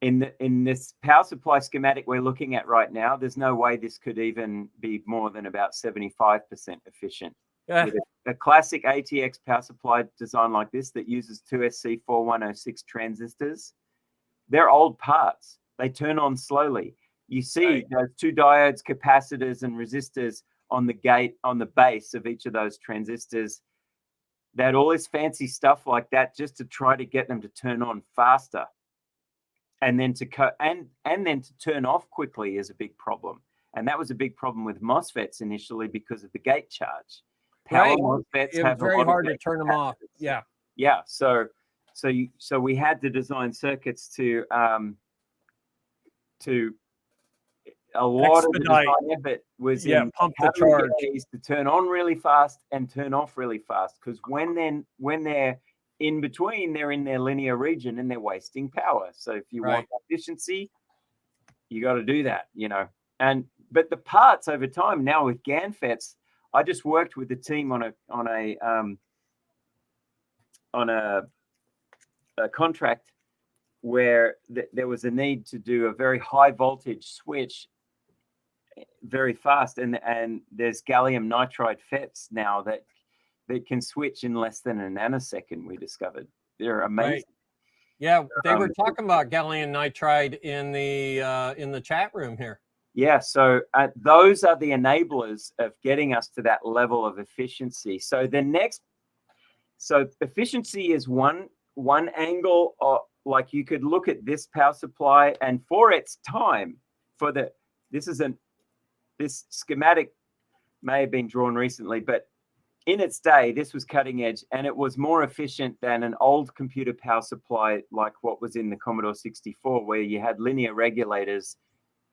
In this power supply schematic we're looking at right now, there's no way this could even be more than about 75% efficient. Yeah. With a classic ATX power supply design like this that uses 2SC4106 transistors, they're old parts. They turn on slowly. You see those two diodes, capacitors, and resistors on the gate, on the base of each of those transistors. They had all this fancy stuff like that just to try to get them to turn on faster. And then then to turn off quickly is a big problem. And that was a big problem with MOSFETs initially because of the gate charge. Power MOSFETs have very hard to turn them off. Yeah. Yeah. So we had to design circuits to a lot of the design effort was in pump the charge to turn on really fast and turn off really fast, because when they're in between, they're in their linear region and they're wasting power. So if you want efficiency, you got to do that, but the parts over time now with GaNFETs, I just worked with the team on a contract where there was a need to do a very high voltage switch very fast, and there's gallium nitride FETs now that can switch in less than a nanosecond. We discovered they're amazing. Right. Yeah, they were talking about gallium nitride in the chat room here. Yeah, so those are the enablers of getting us to that level of efficiency. So efficiency is one angle. Like you could look at this power supply, and for its time, this schematic may have been drawn recently, but in its day, this was cutting edge, and it was more efficient than an old computer power supply like what was in the Commodore 64, where you had linear regulators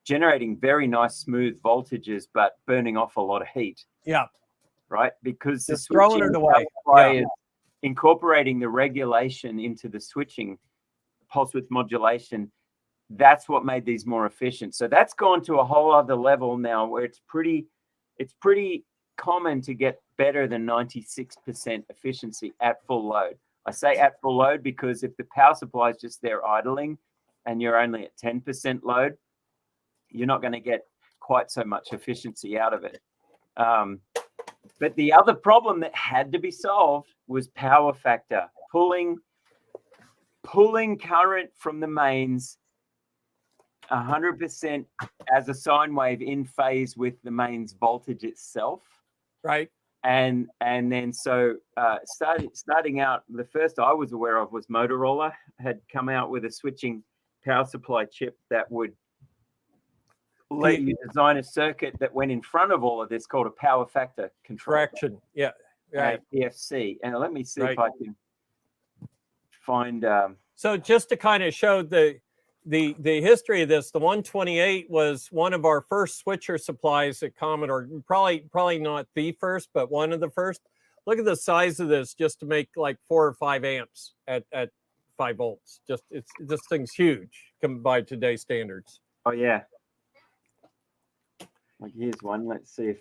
generating very nice smooth voltages, but burning off a lot of heat. Yeah. Right? Because just throwing it away. Is incorporating the regulation into the switching pulse width modulation. That's what made these more efficient. So that's gone to a whole other level now, where it's pretty common to get better than 96% efficiency at full load. I say at full load because if the power supply is just there idling and you're only at 10% load, you're not going to get quite so much efficiency out of it. But the other problem that had to be solved was power factor, pulling current from the mains 100% as a sine wave in phase with the mains voltage itself. Right. And then starting out, the first I was aware of was Motorola had come out with a switching power supply chip that would let you design a circuit that went in front of all of this, called a power factor control. Correction. Yeah. Right. PFC. And let me see if I can find. So just to kind of show the history of this, the 128 was one of our first switcher supplies at Commodore. Probably not the first, but one of the first. Look at the size of this, just to make like 4 or 5 amps at 5 volts. Just this thing's huge by today's standards. Oh yeah. Like here's one. Let's see if.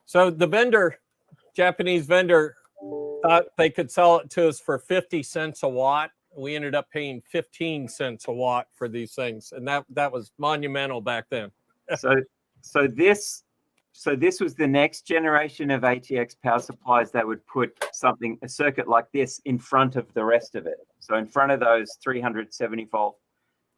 So the vendor, Japanese vendor, thought they could sell it to us for 50 cents a watt. We ended up paying 15 cents a watt for these things, and that was monumental back then. So this was the next generation of ATX power supplies that would put a circuit like this in front of the rest of it. So in front of those 370 volt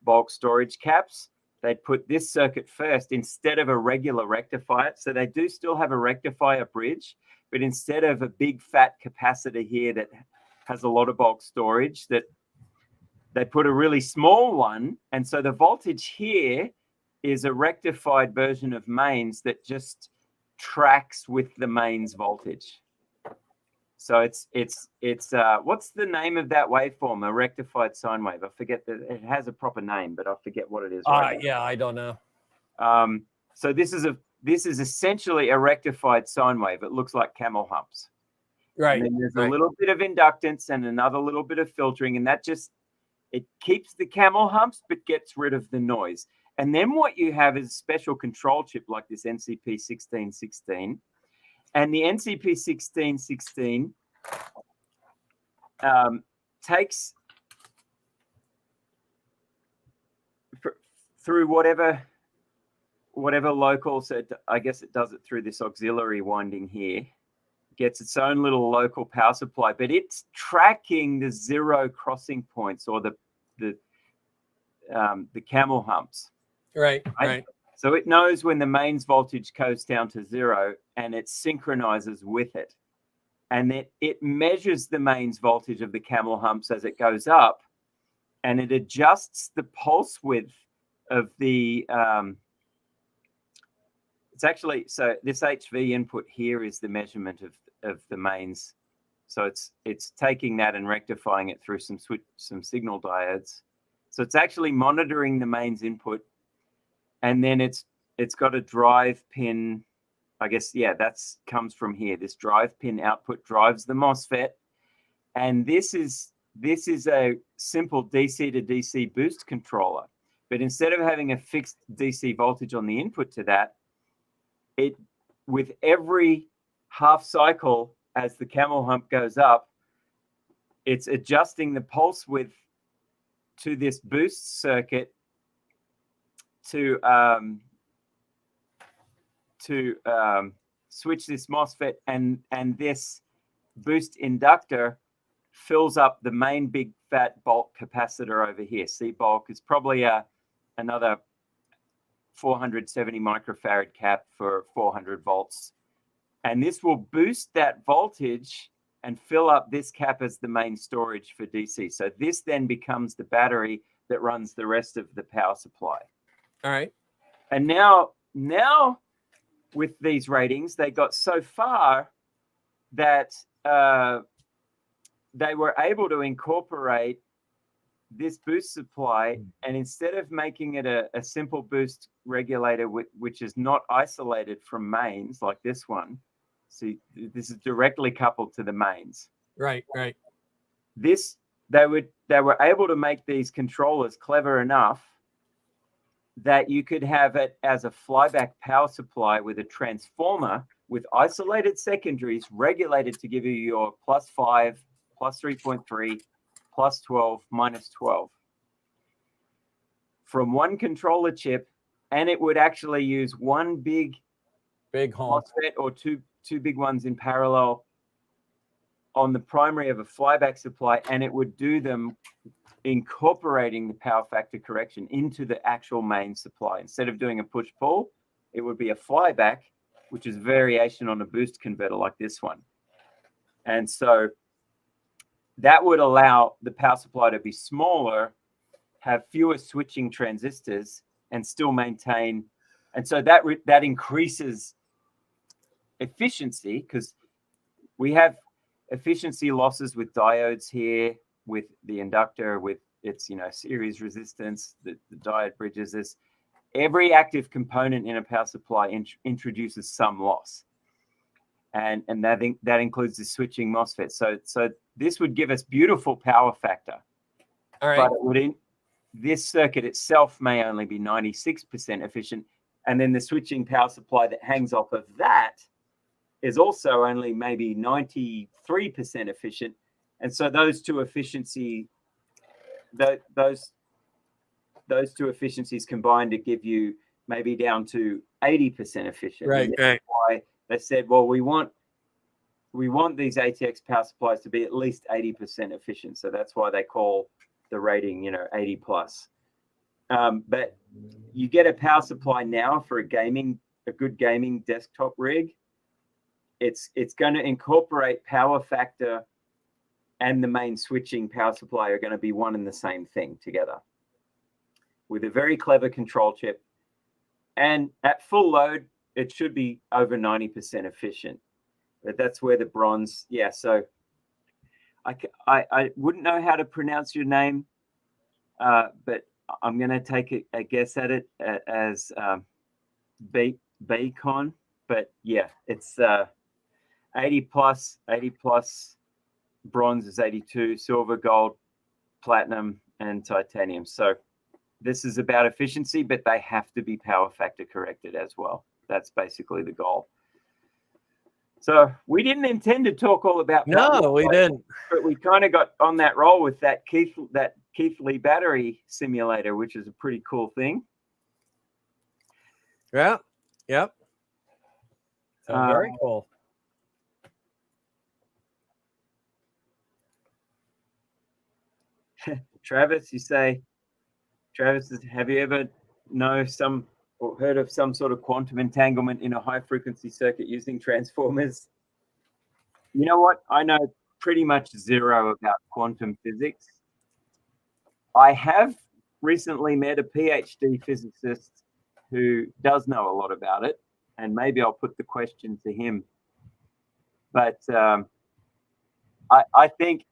bulk storage caps, they'd put this circuit first instead of a regular rectifier. So they do still have a rectifier bridge, but instead of a big fat capacitor here that has a lot of bulk storage, that they put a really small one. And so the voltage here is a rectified version of mains that just tracks with the mains voltage. So it's what's the name of that waveform? A rectified sine wave. I forget that it has a proper name, but I forget what it is. Yeah, I don't know. So this is essentially a rectified sine wave. It looks like camel humps. Right. And then there's a little bit of inductance and another little bit of filtering, and that just it keeps the camel humps but gets rid of the noise. And then what you have is a special control chip like this NCP1616. And the NCP1616 takes through whatever local, so I guess it does it through this auxiliary winding here, gets its own little local power supply, but it's tracking the zero crossing points or the camel humps. Right. So it knows when the mains voltage goes down to zero and it synchronizes with it. And it measures the mains voltage of the camel humps as it goes up, and it adjusts the pulse width of the it's actually, so this HV input here is the measurement of the mains. So it's taking that and rectifying it through some signal diodes. So it's actually monitoring the mains input, and then it's got a drive pin. I guess, yeah, that's comes from here. This drive pin output drives the MOSFET, and this is a simple DC to DC boost controller. But instead of having a fixed DC voltage on the input to that, it with every half cycle as the camel hump goes up, it's adjusting the pulse width to this boost circuit to switch this MOSFET, and this boost inductor fills up the main big fat bulk capacitor over here. C bulk is probably another 470 microfarad cap for 400 volts. And this will boost that voltage and fill up this cap as the main storage for DC. So this then becomes the battery that runs the rest of the power supply. All right. And now with these ratings, they got so far that they were able to incorporate this boost supply, and instead of making it a simple boost regulator which is not isolated from mains like this one, see, this is directly coupled to the mains. Right. This they were able to make these controllers clever enough that you could have it as a flyback power supply with a transformer with isolated secondaries regulated to give you your +5, +3.3, +12, -12 from one controller chip, and it would actually use one big MOSFET or two big ones in parallel on the primary of a flyback supply, and it would do them incorporating the power factor correction into the actual main supply. Instead of doing a push-pull, it would be a flyback, which is variation on a boost converter like this one. And so that would allow the power supply to be smaller, have fewer switching transistors, and still maintain. And so that increases efficiency, because we have efficiency losses with diodes here, with the inductor, with its series resistance, the diode bridges. This every active component in a power supply introduces some loss. and that includes the switching MOSFET. So this would give us beautiful power factor. All right. But it would this circuit itself may only be 96% efficient, and then the switching power supply that hangs off of that is also only maybe 93% efficient. And so those two efficiencies combined to give you maybe down to 80% efficient. Right. And that's why they said, well, we want these ATX power supplies to be at least 80% efficient. So that's why they call the rating, 80 plus. But you get a power supply now for a good gaming desktop rig. It's going to incorporate power factor and the main switching power supply are going to be one and the same thing together with a very clever control chip. And at full load, it should be over 90% efficient. But that's where the bronze, so I wouldn't know how to pronounce your name, but I'm going to take a guess at it as Bacon. But yeah, it's 80 plus, bronze is 82, silver, gold, platinum, and titanium. So this is about efficiency, but they have to be power factor corrected as well. That's basically the goal. So we didn't intend to talk all about no, we didn't. But we kind of got on that roll with that Keithley battery simulator, which is a pretty cool thing. Yeah. Yep. So very cool. Travis, have you ever heard of some sort of quantum entanglement in a high frequency circuit using transformers? You know what? I know pretty much zero about quantum physics. I have recently met a PhD physicist who does know a lot about it, and maybe I'll put the question to him. But I think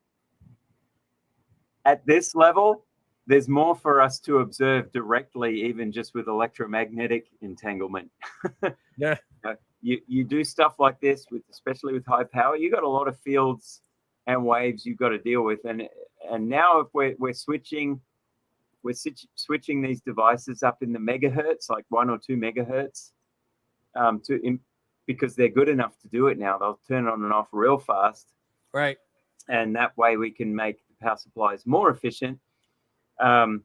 at this level, there's more for us to observe directly, even just with electromagnetic entanglement. Yeah. You do stuff like this especially with high power. You got a lot of fields and waves you've got to deal with, and now if we're switching these devices up in the megahertz, like 1 or 2 megahertz, because they're good enough to do it now. They'll turn on and off real fast, right? And that way we can make the power supplies more efficient. And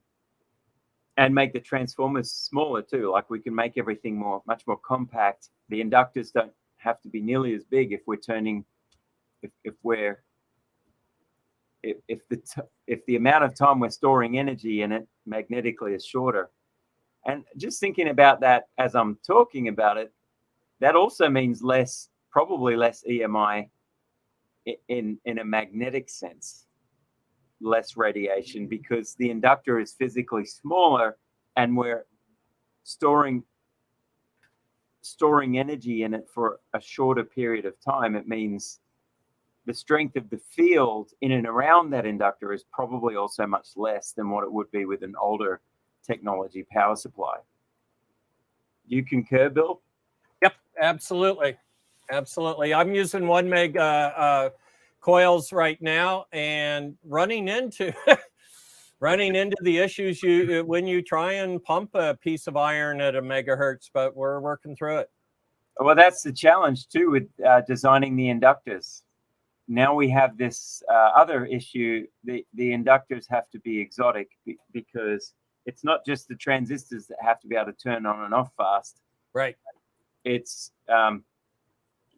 make the transformers smaller too. Like we can make everything much more compact. The inductors don't have to be nearly as big if the amount of time we're storing energy in it magnetically is shorter. And just thinking about that as I'm talking about it, that also means probably less EMI in a magnetic sense. Less radiation because the inductor is physically smaller and we're storing energy in it for a shorter period of time. It means the strength of the field in and around that inductor is probably also much less than what it would be with an older technology power supply. You concur, Bill? Yep, absolutely. I'm using 1 meg coils right now, and running into the issues when you try and pump a piece of iron at a megahertz, but we're working through it. Well, that's the challenge too with designing the inductors. Now we have this other issue. The inductors have to be exotic because it's not just the transistors that have to be able to turn on and off fast. Right. It's the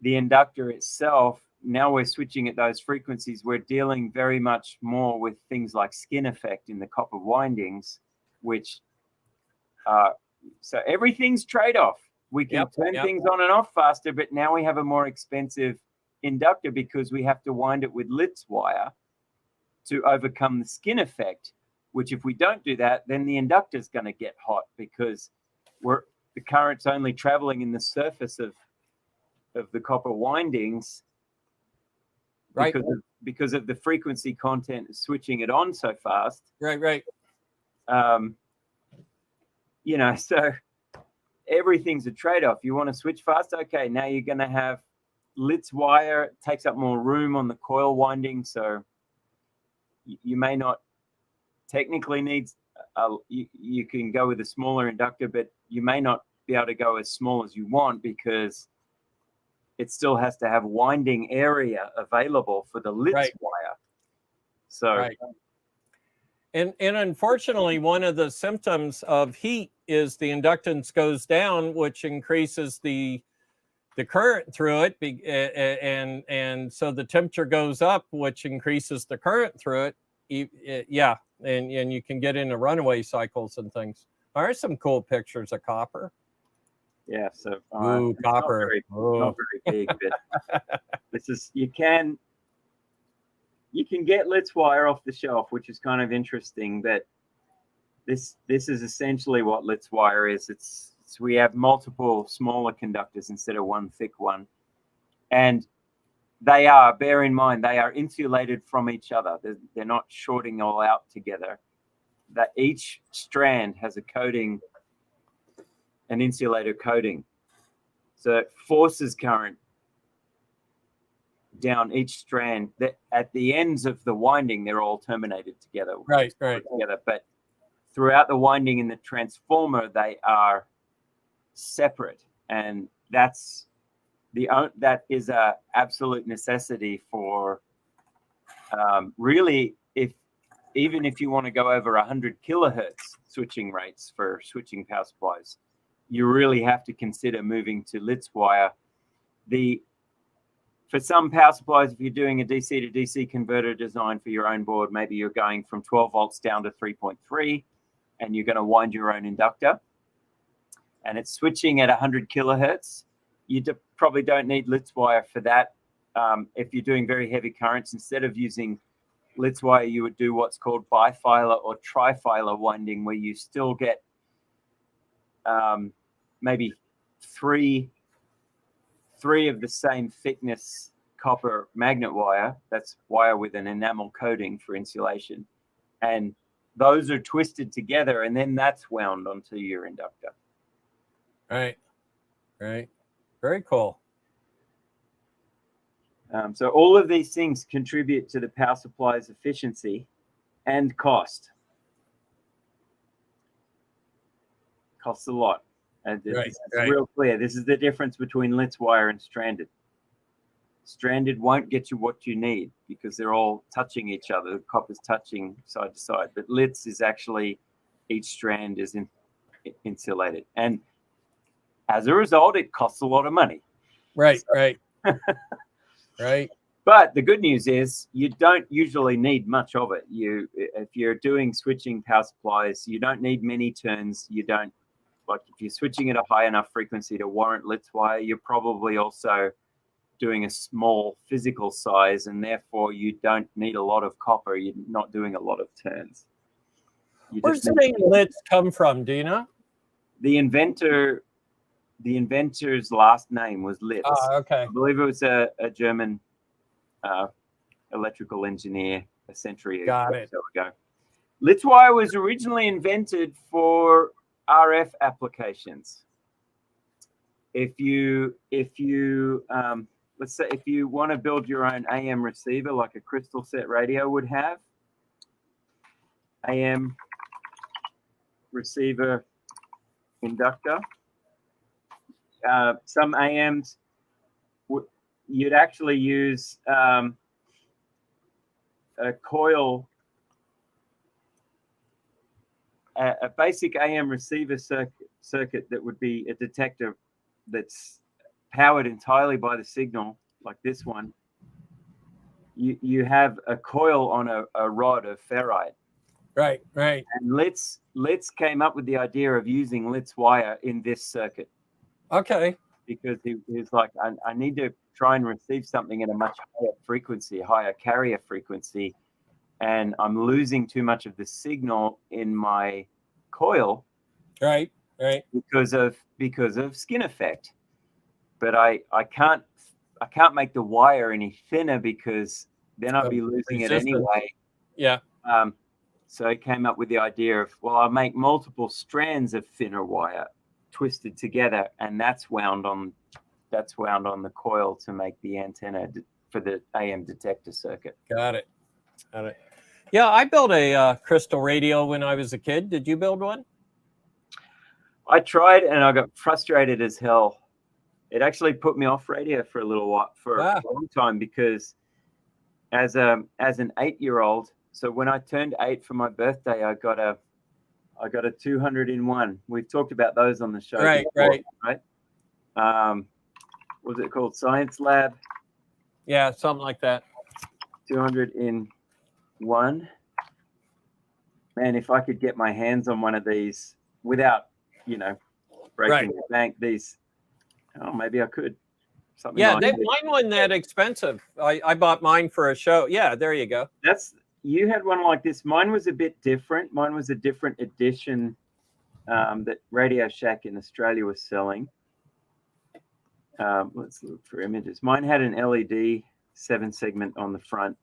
inductor itself. Now we're switching at those frequencies. We're dealing very much more with things like skin effect in the copper windings, which so everything's trade-off. We can turn things on and off faster, but now we have a more expensive inductor because we have to wind it with Litz wire to overcome the skin effect, which if we don't do that, then the inductor's going to get hot because the current's only traveling in the surface of the copper windings. Right. Because of the frequency content switching it on so fast. Right. So everything's a trade-off. You want to switch fast? Okay, now you're going to have Litz wire takes up more room on the coil winding, so you may not technically need you can go with a smaller inductor, but you may not be able to go as small as you want because it still has to have winding area available for the Litz wire. So, and unfortunately, one of the symptoms of heat is the inductance goes down, which increases the current through it, and so the temperature goes up, which increases the current through it. Yeah, and you can get into runaway cycles and things. There are some cool pictures of copper. Yeah, so copper. Not very big, but this is you can get Litz wire off the shelf, which is kind of interesting. But this is essentially what Litz wire is. It's we have multiple smaller conductors instead of one thick one, and they are, bear in mind, they are insulated from each other. They're not shorting all out together. That each strand has a coating, an insulator coating, so it forces current down each strand. That at the ends of the winding, they're all terminated together. Right. Together, but throughout the winding in the transformer, they are separate, and that is a absolute necessity for really even if you want to go over 100 kilohertz switching rates for switching power supplies, you really have to consider moving to Litz wire. For some power supplies, if you're doing a DC to DC converter design for your own board, maybe you're going from 12 volts down to 3.3, and you're going to wind your own inductor, and it's switching at 100 kilohertz. You probably don't need Litz wire for that. If you're doing very heavy currents, instead of using Litz wire, you would do what's called bifilar or trifilar winding, where you still get maybe three of the same thickness copper magnet wire. That's wire with an enamel coating for insulation, and those are twisted together, and then that's wound onto your inductor. Right. Very cool. So all of these things contribute to the power supply's efficiency and cost. Costs a lot. And it's real clear. This is the difference between Litz wire and stranded. Stranded won't get you what you need because they're all touching each other. The copper's touching side to side. But Litz is actually, each strand is insulated. And as a result, it costs a lot of money. Right. But the good news is you don't usually need much of it. If you're doing switching power supplies, you don't need many turns. You don't, like if you're switching at a high enough frequency to warrant Litz wire, you're probably also doing a small physical size, and therefore you don't need a lot of copper. You're not doing a lot of turns. Where's the name Litz come from? Do you know? The inventor's last name was Litz. Oh, okay. I believe it was a German electrical engineer a century or so ago. Litz wire was originally invented for RF applications. If you let's say if you want to build your own AM receiver like a crystal set radio would have, AM receiver inductor. Some AMs you'd actually use a coil, a basic AM receiver circuit that would be a detector that's powered entirely by the signal, like this one. You have a coil on a rod of ferrite. Right. And Litz came up with the idea of using Litz wire in this circuit. Okay. Because he was like, I need to try and receive something at a much higher frequency, higher carrier frequency, and I'm losing too much of the signal in my coil. Right. Because of skin effect. But I can't make the wire any thinner because then I'd be losing it anyway. Yeah. So he came up with the idea of, well, I'll make multiple strands of thinner wire twisted together, and that's wound on that's wound on the coil to make the antenna for the AM detector circuit. Got it. Yeah, I built a crystal radio when I was a kid. Did you build one? I tried and I got frustrated as hell. It actually put me off radio for a little while, for a long time, because as an 8-year-old, so when I turned 8 for my birthday, I got a 200-in-1. We've talked about those on the show. Right. Was it called Science Lab? Yeah, something like that. 200-in-1. Man, if I could get my hands on one of these without, breaking the bank, maybe I could. Something like mine wasn't that expensive. I bought mine for a show. Yeah, there you go. You had one like this. Mine was a bit different. Mine was a different edition that Radio Shack in Australia was selling. Let's look for images. Mine had an LED 7-segment on the front.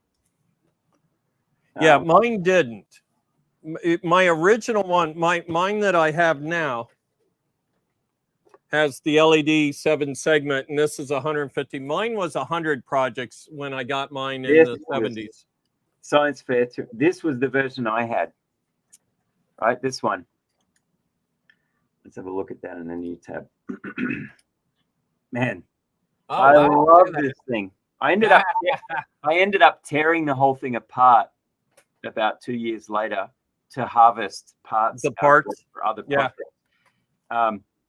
Yeah, mine didn't. My original one, mine that I have now, has the LED 7-segment, and this is 150. Mine was 100 projects when I got mine in the 70s. Science fair too. This was the version I had. Right, this one. Let's have a look at that in a new tab. Man, I love this thing. I ended up tearing the whole thing apart about 2 years later to harvest parts. The parts for other projects.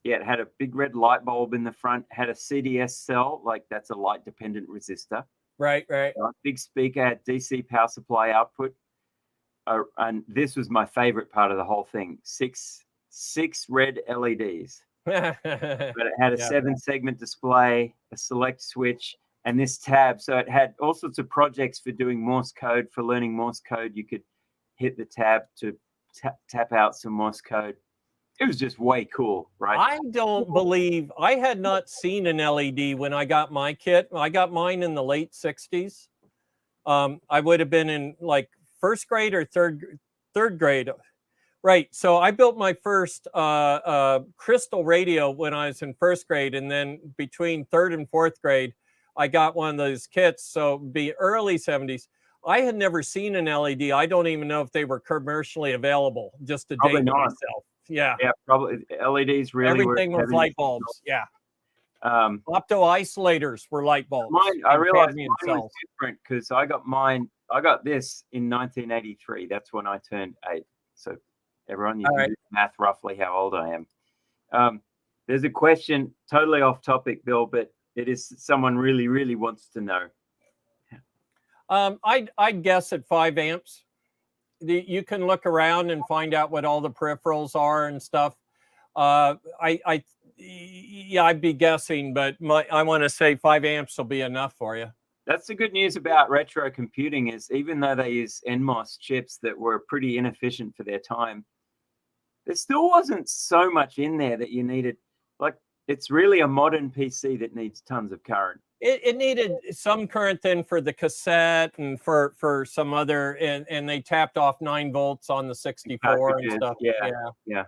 It had a big red light bulb in the front, had a CDS cell, like that's a light dependent resistor. Right. Big speaker, had DC power supply output. And this was my favorite part of the whole thing. Six red LEDs. But it had a 7-segment display, a select switch, and this tab. So it had all sorts of projects for doing Morse code, for learning Morse code. You could hit the tab to tap out some Morse code. It was just way cool, right? I don't believe I had not seen an LED when I got my kit. I got mine in the late 60s. I would have been in like first grade or third grade. Right. So I built my first crystal radio when I was in first grade. And then between third and fourth grade, I got one of those kits. So it'd be early 70s. I had never seen an LED. I don't even know if they were commercially available, just to date myself. Yeah, probably LEDs really. Everything was light bulbs. Yeah. Opto isolators were light bulbs. I realized mine was different because I got this in 1983. That's when I turned 8. So everyone, you can do math roughly how old I am. There's a question totally off topic, Bill, but it is someone really, really wants to know. I'd guess at 5 amps. You can look around and find out what all the peripherals are and stuff. I'd be guessing, but I want to say 5 amps will be enough for you. That's the good news about retro computing, is even though they use NMOS chips that were pretty inefficient for their time, there still wasn't so much in there that you needed. Like, it's really a modern PC that needs tons of current. It needed some current then for the cassette and for some other, and they tapped off 9 volts on the 64 and stuff. Yeah.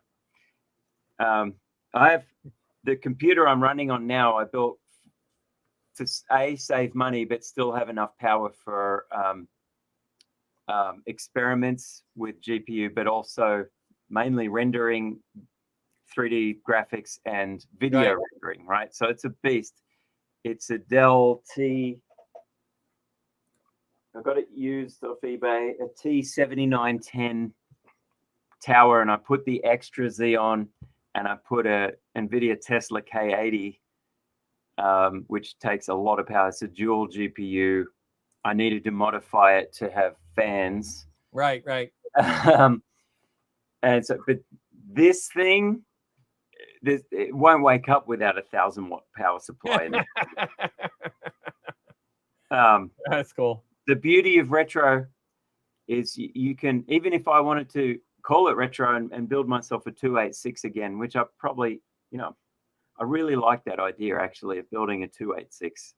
I have the computer I'm running on now. I built to save money, but still have enough power for experiments with GPU, but also mainly rendering, 3D graphics, and video rendering. Right, so it's a beast. It's a Dell T. I got it used off eBay. A T7910 tower, and I put the extra Z on, and I put a NVIDIA Tesla K80, which takes a lot of power. It's a dual GPU. I needed to modify it to have fans. Right. And so, but this thing, it won't wake up without a 1,000-watt power supply. That's cool. The beauty of retro is you can, even if I wanted to call it retro and build myself a 286 again, which I probably, I really like that idea actually of building a 286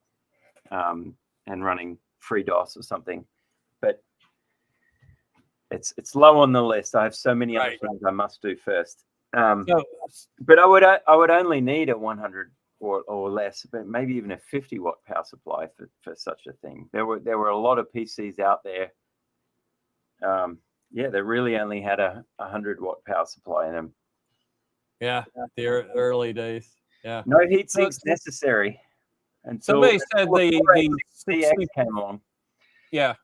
and running FreeDOS or something. But it's low on the list. I have so many other things I must do first. But I would only need a 100 or less, but maybe even a 50-watt power supply for such a thing. There were a lot of PCs out there. They really only had a 100-watt power supply in them. Yeah, the early days. Yeah, no heat sinks necessary. Until somebody said the 60 came along. Yeah.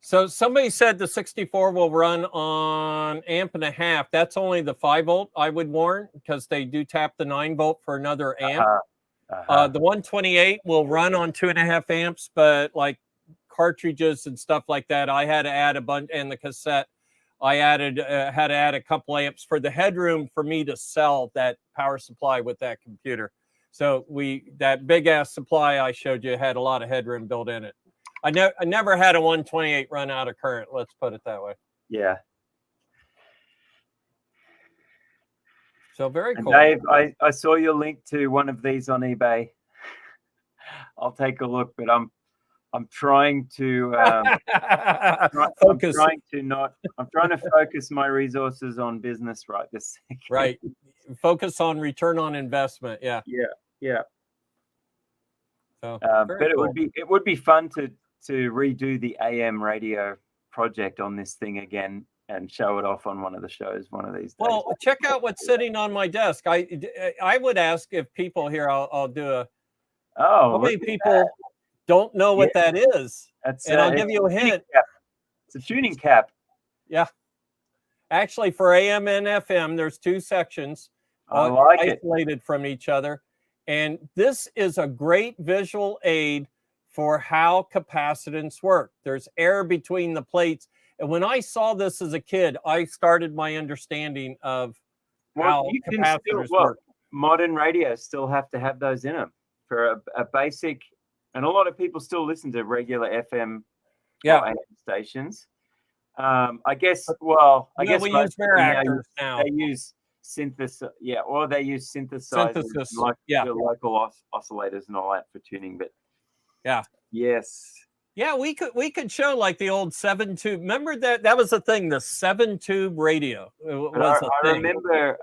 So somebody said the 64 will run on 1.5 amps. That's only the 5-volt, I would warn, because they do tap the 9-volt for another amp. The 128 will run on 2.5 amps, but like cartridges and stuff like that, I had to add a bunch, and the cassette, I had to add a couple amps for the headroom for me to sell that power supply with that computer. So that big ass supply I showed you had a lot of headroom built in it. I never had a 128 run out of current. Let's put it that way. Yeah. So very cool. Dave, I saw your link to one of these on eBay. I'll take a look, but I'm trying to focus. I'm trying to focus my resources on business right this second. Right. Focus on return on investment. Yeah. Yeah. So, but it would be fun to redo the AM radio project on this thing again and show it off on one of the shows one of these days. Well, check out what's sitting on my desk. I would ask if people here, I'll do a. Oh, how many people don't know what that is? And I'll give you a hint. It's a tuning cap. Yeah. Actually, for AM and FM, there's 2 sections isolated from each other. And this is a great visual aid for how capacitance work. There's air between the plates. And when I saw this as a kid, I started my understanding of how capacitors work. Modern radios still have to have those in them for a basic, and a lot of people still listen to regular FM AM stations. I guess we use reactors now. They use synthesis. Yeah, or they use synthesizers like the local oscillators and all that for tuning. But yes. Yeah, we could show like the old 7-tube. Remember that was a thing, the 7-tube radio. I remember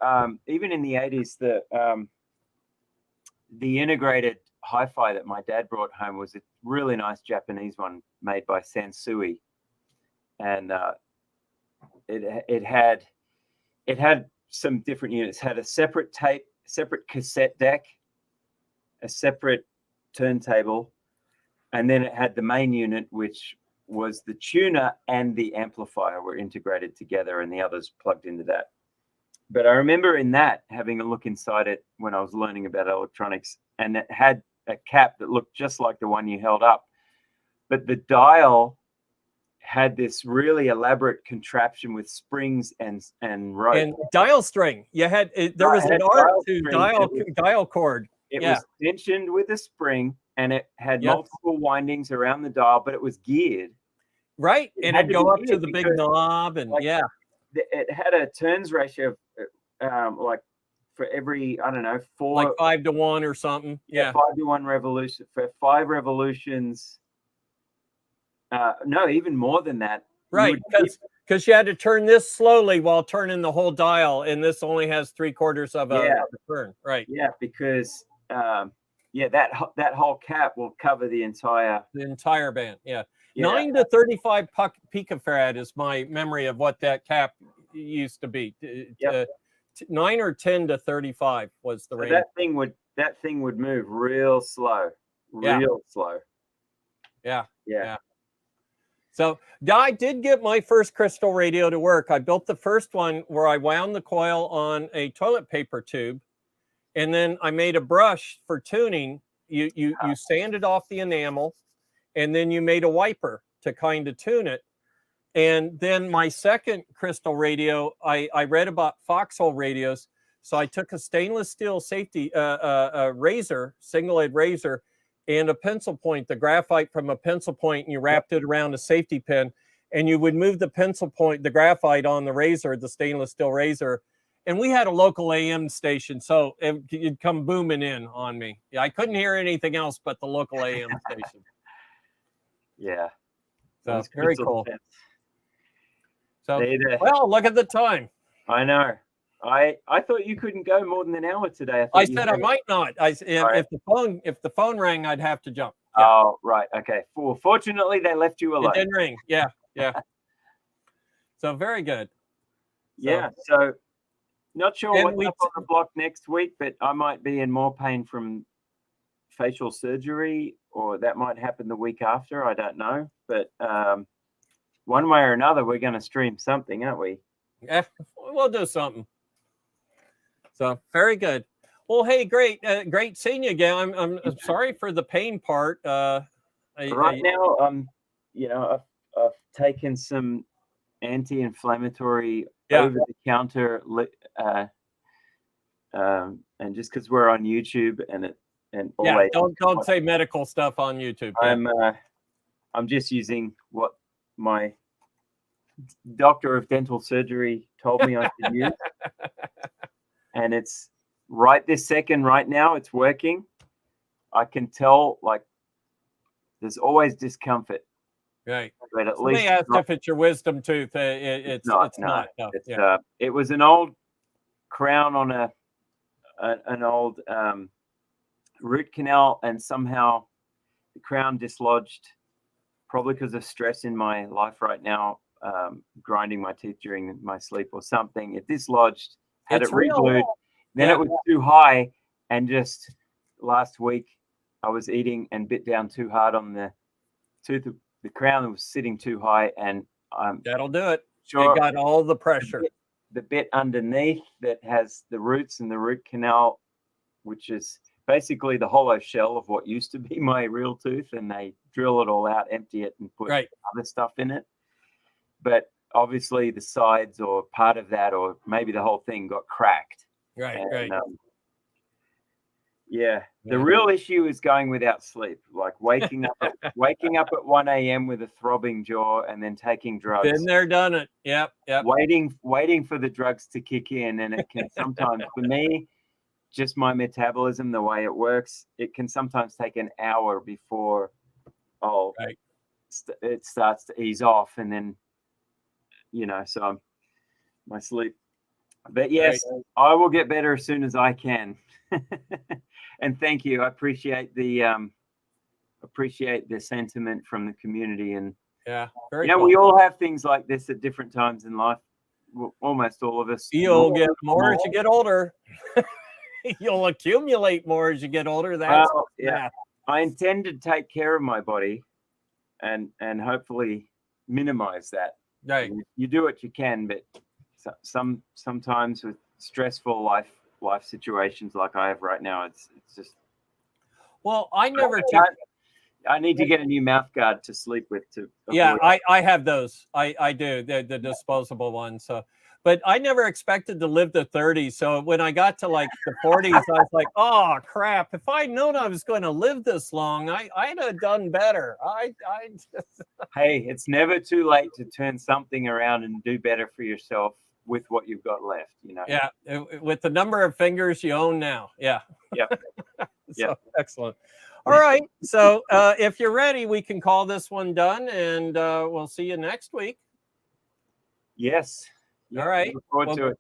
even in the 80s the integrated hi-fi that my dad brought home was a really nice Japanese one made by Sansui, and it had some different units. It had a separate cassette deck, a separate turntable, and then it had the main unit, which was the tuner and the amplifier were integrated together, and the others plugged into that. But I remember in that having a look inside it when I was learning about electronics, and it had a cap that looked just like the one you held up, but the dial had this really elaborate contraption with springs and rope and dial string. You had there was an art to dial cord. It was tensioned with a spring, and it had multiple windings around the dial, but it was geared. Right, and it'd go up to the big knob, and it had a turns ratio of like for every, I don't know, 5 to 1 or something. 5 to 1 revolution for 5 revolutions. No, even more than that. Right, because you had to turn this slowly while turning the whole dial, and this only has 3/4 of a turn. Right. Yeah, because that whole cap will cover the entire band. Yeah. 9 to 35 picofarad is my memory of what that cap used to be. 9 or 10 to 35 was the range. That thing would move real slow. Slow. Yeah. So I did get my first crystal radio to work. I built the first one where I wound the coil on a toilet paper tube, and then I made a brush for tuning. You sanded off the enamel, and then you made a wiper to kind of tune it. And then my second crystal radio, I read about foxhole radios. So I took a stainless steel safety razor, single edge razor, and a pencil point, the graphite from a pencil point, and you wrapped it around a safety pin, and you would move the pencil point, the graphite on the razor, the stainless steel razor. And we had a local AM station, so it'd come booming in on me. Yeah, I couldn't hear anything else but the local AM station. Yeah. So very cool. So, well, look at the time. I know. I thought you couldn't go more than an hour today. I said I might not. If the phone rang, I'd have to jump. Yeah. Oh, right. Okay. Well, fortunately, they left you alone. It didn't ring. Yeah. So very good. Yeah. So not sure what's up on the block next week, but I might be in more pain from facial surgery, or that might happen the week after. I don't know. But one way or another, we're going to stream something, aren't we? Yeah, we'll do something. So very good. Well, hey, great seeing you again. I'm sorry for the pain part. Right now, I've taken some anti-inflammatory over-the-counter, and just because we're on YouTube and always don't say medical stuff on YouTube. I'm just using what my doctor of dental surgery told me I should use, and it's right this second, right now, it's working. I can tell, like, there's always discomfort. Right. But at least asked if it's your wisdom tooth. It's not. No. It was an old crown on an old root canal, and somehow the crown dislodged, probably because of stress in my life right now, grinding my teeth during my sleep or something. It dislodged, had it re-glued. Then it was too high, and just last week I was eating and bit down too hard on the tooth. The crown was sitting too high, and that'll do it. Sure, it got all the pressure. The bit underneath that has the roots and the root canal, which is basically the hollow shell of what used to be my real tooth, and they drill it all out, empty it, and put other stuff in it. But obviously the sides or part of that, or maybe the whole thing, got cracked. Right. The real issue is going without sleep, like waking up at 1 a.m. with a throbbing jaw, and then taking drugs. Been there, done it. Yep. Waiting for the drugs to kick in, and it can sometimes, for me, just my metabolism, the way it works, it can sometimes take an hour before it starts to ease off, and then so my sleep. But yes, I will get better as soon as I can. And thank you. I appreciate the sentiment from the community. And very cool. we all have things like this at different times in life. Almost all of us. You'll get more as you get older. You'll accumulate more as you get older. I intend to take care of my body, and hopefully minimize that. Right. You do what you can, but sometimes with stressful life situations like I have right now, it's just. Well, I need to get a new mouth guard to sleep with too. I have those. I do the disposable ones. So, but I never expected to live to 30. So when I got to like the 40s, I was like, oh crap! If I'd known I was going to live this long, I'd have done better. Hey, it's never too late to turn something around and do better for yourself with what you've got left. Yeah, with the number of fingers you own now. Yeah. Excellent. All right. So if you're ready, we can call this one done, and we'll see you next week. Yes. All right. Look forward to it.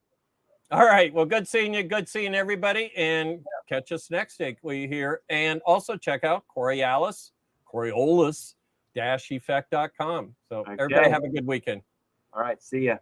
All right. Well, good seeing you. Good seeing everybody. And catch us next week. We hear. And also check out Coriolis-effect.com. So everybody have a good weekend. All right. See ya.